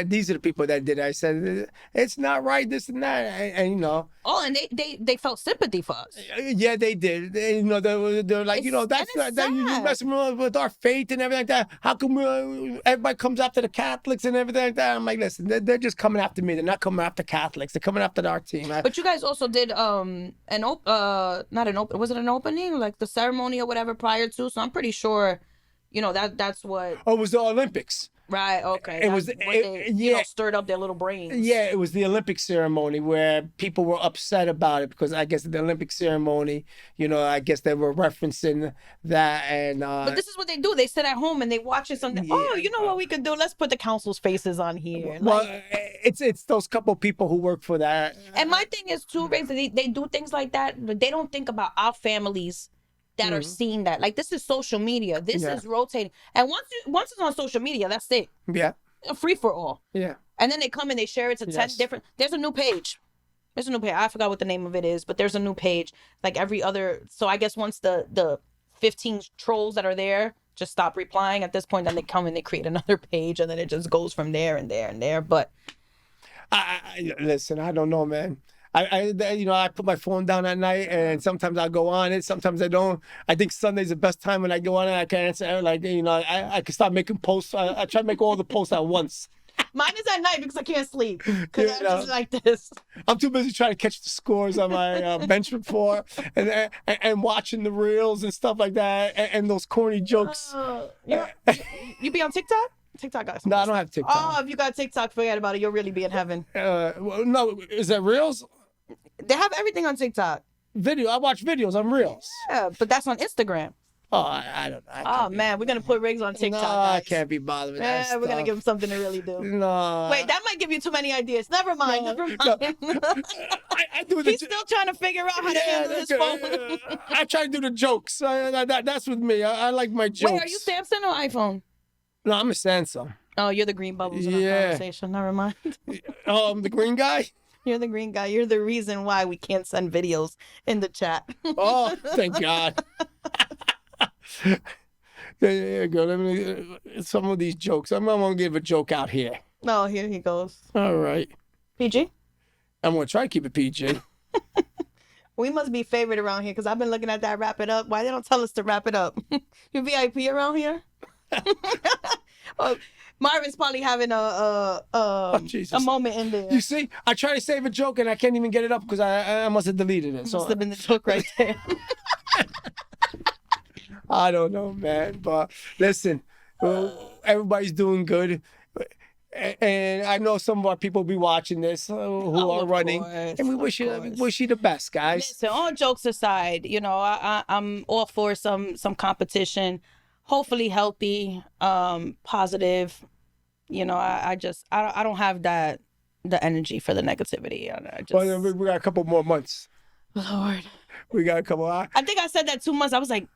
these are the people that did it. I said, it's not right, this and that, and Oh, and they felt sympathy for us. Yeah, they did. They were like, that's not that you messing with our faith and everything like that. How come everybody comes after the Catholics and everything like that? I'm like, listen, they're just coming after me. They're not coming after Catholics. They're coming after our team. But you guys also did was it an opening, like the ceremony or whatever prior to? So I'm pretty sure, that's what. Oh, it was the Olympics. Right. Okay. It was stirred up their little brains. Yeah, it was the Olympic ceremony where people were upset about it because I guess the Olympic ceremony, I guess they were referencing that and. But this is what they do. They sit at home and they watch something. Oh, you know what we could do? Let's put the council's faces on here. Well, it's those couple people who work for that. And my thing is too, Ray, they do things like that, but they don't think about our families that are seeing that. Like, this is social media. This is rotating. And once it's on social media, that's it. Yeah. Free for all. Yeah. And then they come and they share it to 10 different. There's a new page. I forgot what the name of it is, but there's a new page. Like every other. So I guess once the 15 trolls that are there just stop replying at this point, then they come and they create another page, and then it just goes from there and there and there. But listen, I don't know, man. I put my phone down at night, and sometimes I go on it, sometimes I don't. I think Sunday's the best time when I go on it. I can answer, I can start making posts. I try to make all the posts at once. Mine is at night because I can't sleep. Because I'm just like this. I'm too busy trying to catch the scores on my bench report and watching the reels and stuff like that and those corny jokes. You be on TikTok? TikTok guys. No, I don't have TikTok. Oh, if you got TikTok, forget about it. You'll really be in heaven. No, is that reels? They have everything on TikTok. I watch videos on reels. Yeah, but that's on Instagram. Oh, I don't know. Man, we're going to put Riggs on TikTok. No, I can't be bothered with that stuff. We're going to give him something to really do. No. Wait, that might give you too many ideas. Never mind. No. I do He's still trying to figure out how to handle his phone. I try to do the jokes. That's with me. I like my jokes. Wait, are you Samsung or iPhone? No, I'm a Samsung. Oh, you're the green bubbles in our conversation. Never mind. Oh, I'm the green guy? You're the green guy. You're the reason why we can't send videos in the chat. Oh, thank God. There you go. Let me some of these jokes. I'm going to give a joke out here. Oh, here he goes. All right. PG? I'm going to try to keep it PG. We must be favorite around here because I've been looking at that wrap it up. Why they don't tell us to wrap it up? You VIP around here? Marvin's probably having a moment in there. You see, I try to save a joke and I can't even get it up because I must have deleted it. So must have been the joke right there. I don't know, man. But listen, everybody's doing good. And I know some of our people will be watching this who are running. Course, and we wish you the best, guys. Listen, all jokes aside, I'm all for some competition. Hopefully healthy, positive. I don't have the energy for the negativity. Well, we got a couple more months. Lord. We got a couple hours. I think I said that 2 months. I was like,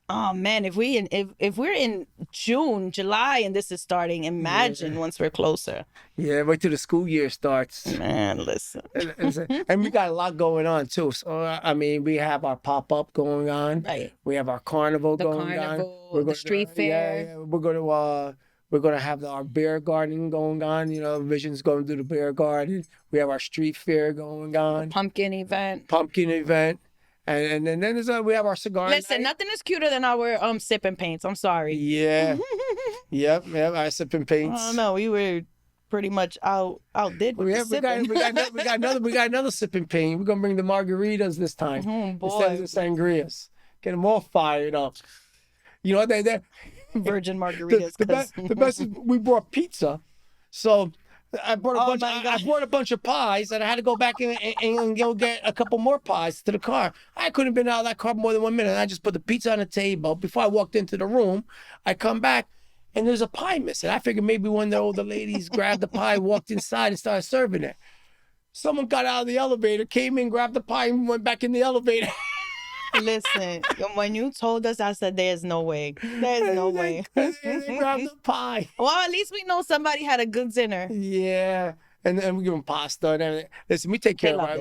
oh man, if we're in June, July, and this is starting, imagine once we're closer. Yeah, wait till the school year starts. Man, listen. And we got a lot going on too. So I mean, we have our pop-up going on. Right. We have our carnival going on. We're the street fair. Yeah, we're gonna have our beer garden going on. You know, Vision's going to do the beer garden. We have our street fair going on. Pumpkin event. And then we have our cigar Listen, night. nothing is cuter than our sipping paints. I'm sorry. Yeah. Yep, our sipping paints. I don't know. We were pretty much outdid with the sipping. We got another sipping paint. We're gonna bring the margaritas this time instead of the sangrias. Get them all fired up. You know they virgin margaritas. The best is we brought pizza, so I brought a bunch of pies, and I had to go back and go get a couple more pies to the car. I couldn't have been out of that car more than 1 minute. I just put the pizza on the table. Before I walked into the room, I come back, and there's a pie missing. I figured maybe one of the older ladies grabbed the pie, walked inside, and started serving it. Someone got out of the elevator, came in, grabbed the pie, and went back in the elevator. Listen, when you told us, I said, there's no way. There's no way. They grabbed the pie. Well, at least we know somebody had a good dinner. Yeah. And we give them pasta and everything. Listen, we take care of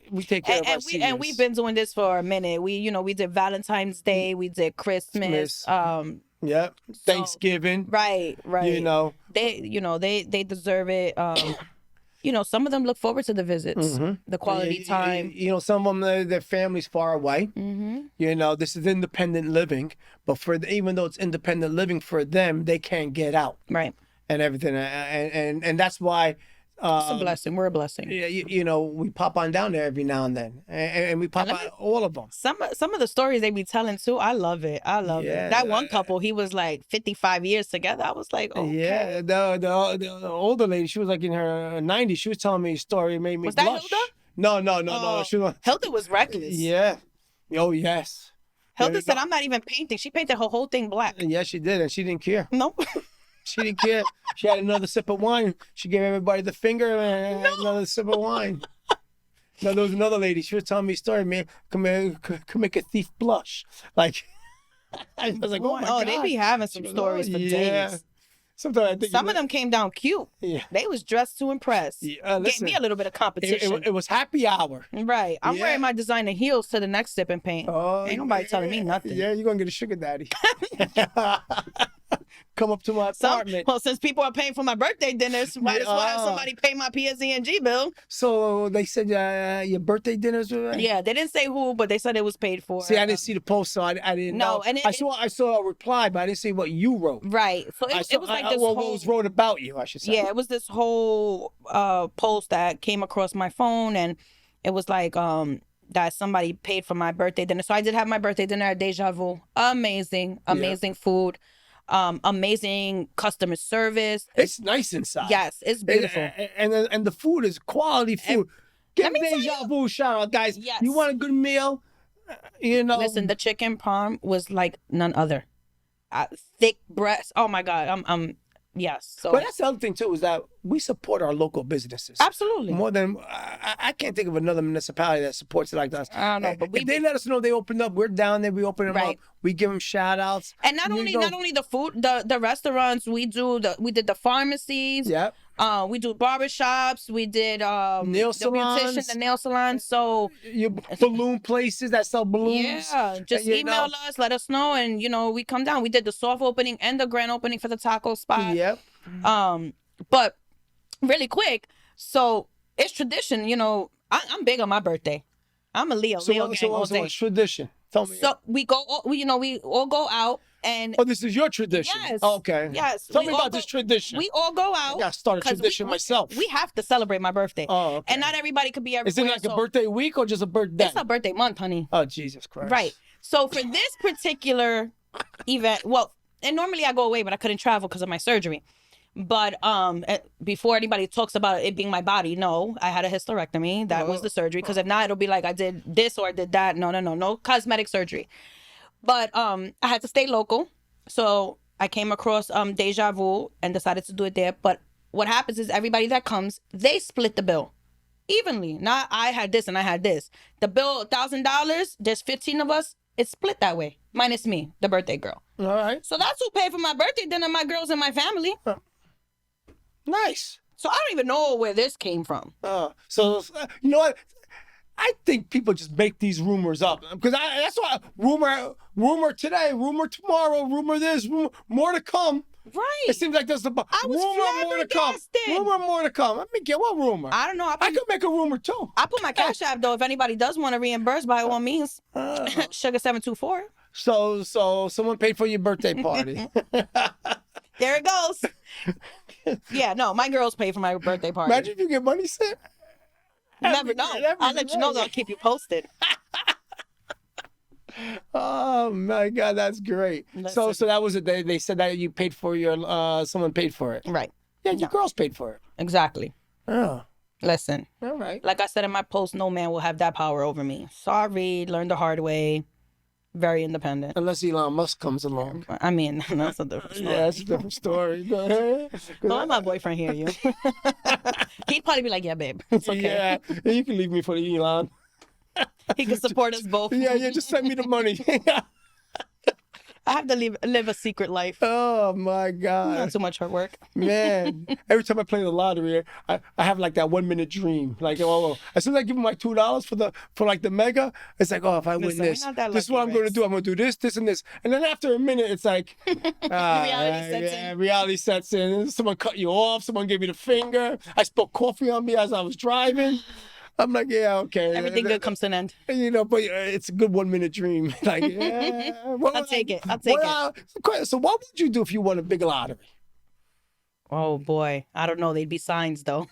we take care of our seniors. And we've been doing this for a minute. We did Valentine's Day, we did Christmas. Yep. Thanksgiving. Right. You know. They deserve it. Some of them look forward to the visits, the quality time. Some of them, their family's far away. This is independent living, but even though it's independent living for them, they can't get out. Right. And everything. And that's why. It's a blessing. We're a blessing. Yeah, we pop on down there every now and then, and we pop on all of them. Some of the stories they be telling too, I love it. I love it. That one couple, he was like 55 years together. I was like, okay. Yeah, the older lady, she was like in her 90s. She was telling me a story, made me blush. Was that Hilda? No. Hilda was reckless. Yeah. Oh yes. Hilda said, "I'm not even painting." She painted her whole thing black. Yeah, she did, and she didn't care. No. She didn't care. She had another sip of wine. She gave everybody the finger and another sip of wine. No, there was another lady. She was telling me a story, man. Can make a thief blush. Like, I was like, oh my God. They be having some stories for days. Sometimes I think some of them came down cute. Yeah. They was dressed to impress. Gave me a little bit of competition. It was happy hour. Right. I'm wearing my designer heels to the next sipping paint. Ain't nobody telling me nothing. Yeah, you're going to get a sugar daddy. Come up to my apartment. Since people are paying for my birthday dinners, might as well have somebody pay my PSE&G bill. So they said your birthday dinners were... Yeah, they didn't say who, but they said it was paid for. See, I didn't see the post, so I didn't know. And I saw a reply, but I didn't see what you wrote. Right. So it was like this whole... What was wrote about you, I should say. Yeah, it was this whole post that came across my phone, and it was like... that somebody paid for my birthday dinner. So I did have my birthday dinner at Deja Vu. Amazing food. Amazing customer service. It's nice inside. Yes, it's beautiful. And the food is quality food. Give Deja Vu a shout out, guys. Yes. You want a good meal? Listen, the chicken parm was like none other. Thick breast. Oh my God. Yes. So. But that's the other thing too, is that we support our local businesses. Absolutely. More than I can't think of another municipality that supports it like us. I don't know, but they let us know they opened up. We're down there. We open them up. We give them shout outs. And not only the food, the restaurants. We did the pharmacies. Yep. We do barbershops. We did nail salons. The beautician, the nail salons. So your balloon places that sell balloons. Yeah, just email us, let us know, and we come down. We did the soft opening and the grand opening for the taco spot. Yep. But really quick, so it's tradition. I'm big on my birthday. I'm a Leo. Leo gang all day. It's tradition. Tell me. So we all go out. And this is your tradition. Yes. Oh, okay. Yes. Tell me about this tradition. We all go out. I gotta start a tradition myself. We have to celebrate my birthday. Oh, okay. And not everybody could be everywhere. Is it like a birthday week or just a birthday? It's a birthday month, honey. Oh, Jesus Christ. Right. So for this particular event, and normally I go away, but I couldn't travel because of my surgery. But before anybody talks about it being my body, no, I had a hysterectomy. That was the surgery. Because if not, it'll be like I did this or I did that. No cosmetic surgery. But I had to stay local. So I came across Deja Vu and decided to do it there. But what happens is everybody that comes, they split the bill. evenly. Not I had this and I had this. The bill, $1,000. There's 15 of us. It's split that way, minus me, the birthday girl. All right. So that's who paid for my birthday dinner. My girls and my family. Nice. So I don't even know where this came from. So you know what? I think people just make these rumors up because that's why rumor today, rumor tomorrow, rumor this, rumor, more to come. Right. It seems like there's rumor more to come. Rumor more to come. Let me get what rumor? I don't know. I could make a rumor too. I put my Cash App though. If anybody does want to reimburse, by all means, Sugar724. So someone paid for your birthday party. There it goes. Yeah, no, my girls pay for my birthday party. Imagine if you get money sent. Never know. I'll let you know. I'll keep you posted. Oh my God, that's great. Listen. So that was it. They said that you paid for your someone paid for it. Right. Yeah, your girls paid for it. Exactly. Oh. Listen. All right. Like I said in my post, no man will have that power over me. Sorry, learned the hard way. Very independent. Unless Elon Musk comes along. I mean, that's a different story. Yeah, that's a different story. Go ahead. Don't let my boyfriend hear you. He'd probably be like, yeah, babe. It's okay. Yeah, you can leave me for the Elon. He can support us both. Yeah, just send me the money. I have to live a secret life. Oh my God. Not too much hard work. Man, every time I play the lottery, I have like that 1 minute dream. Like, as soon as I give them like $2 for like the mega, it's like, if I win this is what I'm going to do. I'm going to do this, and this. And then after a minute, it's like, reality sets in. Someone cut you off. Someone gave you the finger. I spilled coffee on me as I was driving. I'm like, yeah, okay. Everything good comes to an end. But it's a good 1 minute dream. Like, yeah. I'll take it. So what would you do if you won a big lottery? Oh, boy. I don't know. They'd be signs, though.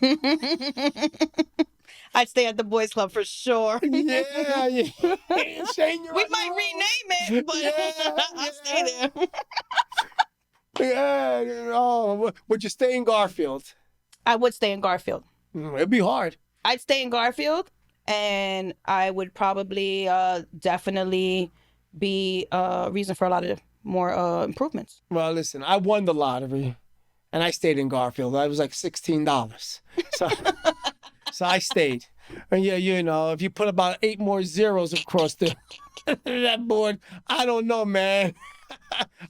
I'd stay at the boys' club for sure. Yeah. Shane, we might rename it, but I'll stay there. Yeah. Oh, would you stay in Garfield? I would stay in Garfield. It'd be hard. I'd stay in Garfield, and I would probably definitely be a reason for a lot of more improvements. Well, listen, I won the lottery, and I stayed in Garfield. I was like $16. So I stayed. And yeah, if you put about 8 more zeros across that board, I don't know, man.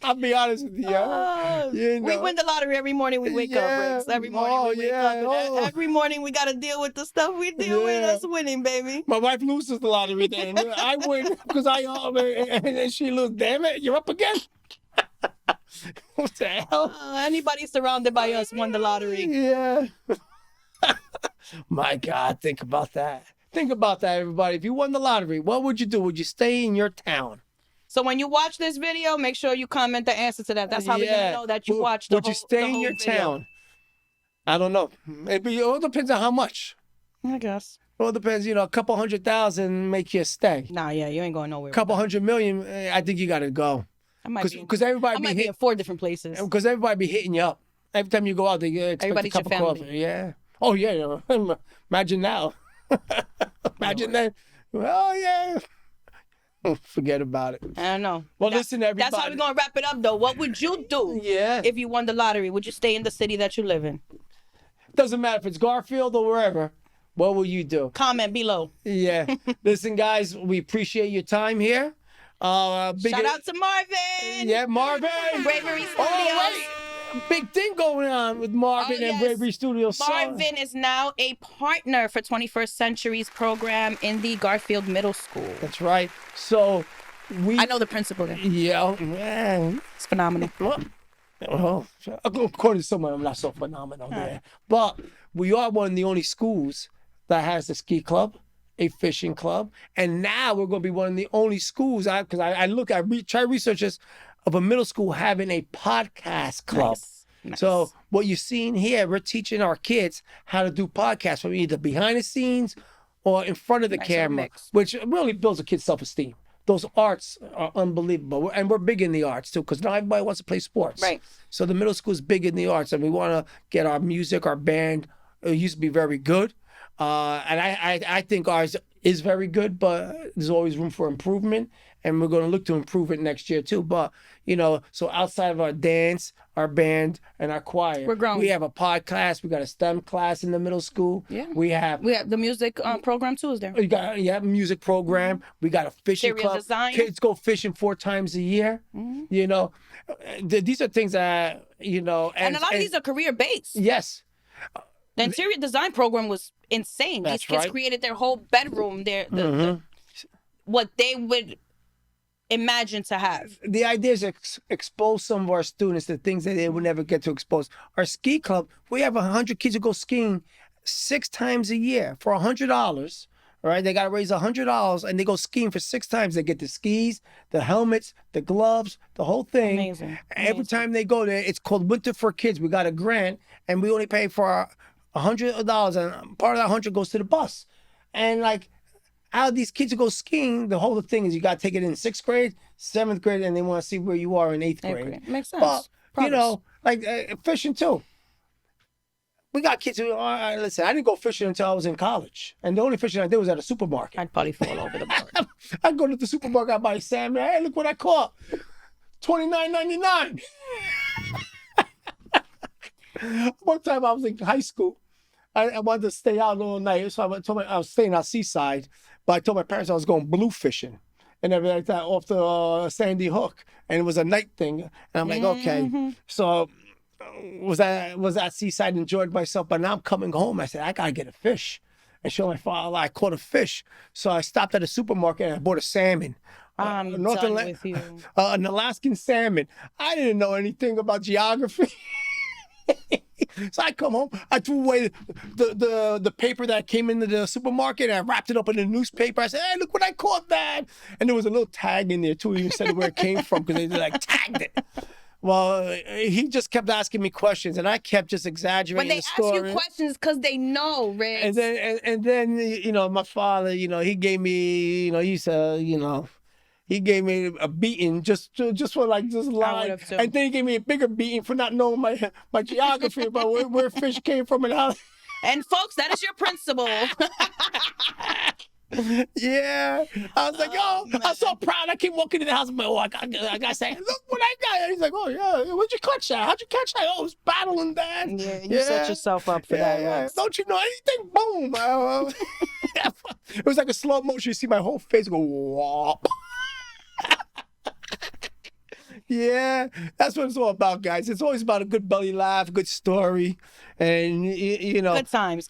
I'll be honest with you. We win the lottery every morning we wake up, Riggs. Every morning we wake up. Every morning we got to deal with the stuff we deal with. Us winning, baby. My wife loses the lottery then. I win because and then she loses. Damn it, you're up again. What the hell? Anybody surrounded by us won the lottery. Yeah. My God, think about that. Think about that, everybody. If you won the lottery, what would you do? Would you stay in your town? So when you watch this video, make sure you comment the answer to that. That's how we're going to know that you watched the whole video. Would you stay in your town? I don't know. It all depends on how much. I guess. It all depends. A couple 100,000 make you stay. Nah, yeah, you ain't going nowhere. A couple 100 million, I think you got to go. Because everybody be in 4 different places. Because everybody be hitting you up. Every time you go out, they expect a cup of coffee. Yeah. Oh, yeah. Imagine now. Imagine that. Oh, yeah. Forget about it. I don't know. Well, listen, everybody. That's how we're going to wrap it up, though. What would you do if you won the lottery? Would you stay in the city that you live in? Doesn't matter if it's Garfield or wherever. What will you do? Comment below. Yeah. Listen, guys, we appreciate your time here. Shout out to Marvin. Yeah, Marvin. Bravery Studios. Oh, wait. Big thing going on with Marvin and Bravery Studios. Marvin is now a partner for 21st Century's program in the Garfield Middle School. That's right. So I know the principal there. Yeah, man. It's phenomenal. Well, according to someone, I'm not so phenomenal there. But we are one of the only schools that has a ski club, a fishing club, and now we're going to be one of the only schools, because I try to research this, of a middle school having a podcast club. Nice. So what you're seeing here, we're teaching our kids how to do podcasts from either behind the scenes or in front of the camera, which really builds a kid's self-esteem. Those arts are unbelievable. And we're big in the arts too, because not everybody wants to play sports. Right. So the middle school is big in the arts, and we want to get our music, our band. It used to be very good. And I think ours is very good, but there's always room for improvement. and we're going to look to improve it next year too. But, you know, so outside of our dance, our band, and our choir, we're growing. We have a pod class. We got a STEM class in the middle school. Yeah. We have the music program too, is there? We got music program. We got a fishing club. Design. Kids go fishing 4 times a year. You know, these are things that, you know. And a lot of these are career-based. Yes. The interior design program was insane. That's These kids right. created their whole bedroom, what they would imagine to have. The idea is to expose some of our students to things that they would never get to expose. Our ski club, we have 100 kids who go skiing 6 times a year for $100. All right, they got to raise $100, and they go skiing for 6 times. They get the skis, the helmets, the gloves, the whole thing. Amazing. Every time they go there, it's called Winter for Kids. We got a grant, and we only pay for $100, and part of that 100 goes to the bus. And like, out of these kids who go skiing, the whole thing is you got to take it in 6th grade, 7th grade, and they want to see where you are in 8th grade. Makes sense. But, Progress. you know, like fishing too. We got kids who, listen, I didn't go fishing until I was in college. And the only fishing I did was at a supermarket. I'd probably fall over the board. I'd go to the supermarket, I'd buy salmon. Hey, look what I caught. $29.99. One time I was in high school. I wanted to stay out all night. So I was staying out Seaside. But I told my parents I was going blue fishing and everything like that off the Sandy Hook. And it was a night thing. And I'm like, okay. So was at Seaside, enjoyed myself, but now I'm coming home. I said, I gotta get a fish. And show my father I caught a fish. So I stopped at a supermarket and I bought a salmon. I'm done with you. An Alaskan salmon. I didn't know anything about geography. So I come home, I threw away the paper that came into the supermarket, and I wrapped it up in a newspaper. I said, hey, look what I caught, Dad. And there was a little tag in there too. He said where it came from because they like tagged it. Well, he just kept asking me questions, and I kept just exaggerating the story. When they ask you questions, because they know, Rick. And then, you know, my father, you know, he gave me, you know, he gave me a beating just for like just lying. And then he gave me a bigger beating for not knowing my geography about where fish came from and how. And folks, that is your principal. Yeah, I was like, I'm so proud. I keep walking in the house. I'm like, I got to say, look what I got. And he's like, oh yeah, where'd you catch that? How'd you catch that? Oh, I was battling that. Yeah, you set yourself up for that. Yeah. Don't you know anything? Boom. It was like a slow motion. You see my whole face go whop. Yeah, that's what it's all about, guys. It's always about a good belly laugh, a good story, and you know, good times.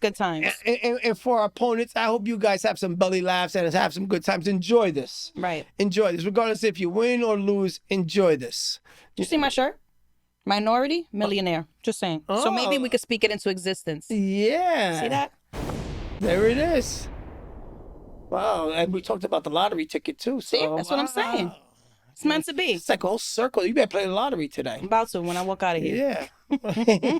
And for our opponents, I hope you guys have some belly laughs and have some good times. Enjoy this. Right. Enjoy this, regardless if you win or lose. Enjoy this. You see my shirt? Minority, millionaire. Just saying. Oh. So maybe we could speak it into existence. Yeah. See that? There it is. Wow, and we talked about the lottery ticket too. So see, that's what I'm saying. It's meant to be. It's like a whole circle. You better play the lottery today. I'm about to when I walk out of here. Yeah.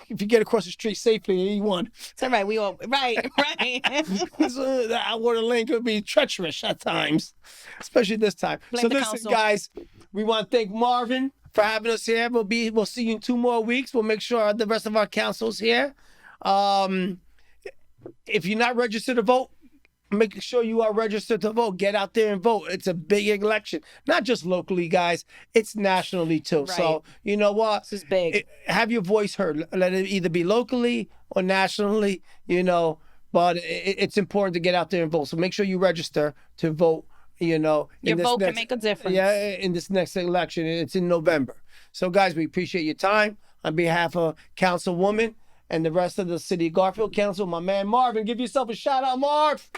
If you get across the street safely, you won. It's all right. We all right. The Atwater Lane could be treacherous at times, especially this time. So listen, guys, we want to thank Marvin for having us here. We'll see you in 2 more weeks. We'll make sure the rest of our council's here. If you're not registered to vote, make sure you are registered to vote. Get out there and vote. It's a big election. Not just locally, guys. It's nationally, too. Right. So, you know what? This is big. Have your voice heard. Let it either be locally or nationally, you know. But it's important to get out there and vote. So make sure you register to vote, you know. Your vote can make a difference. Yeah, in this next election. It's in November. So, guys, we appreciate your time. On behalf of Councilwoman and the rest of the City of Garfield Council, my man Marvin, give yourself a shout out, Marv.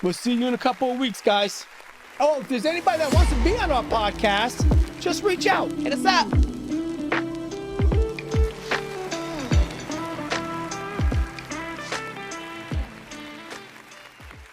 We'll see you in a couple of weeks, guys. Oh, if there's anybody that wants to be on our podcast, just reach out. Hit us up.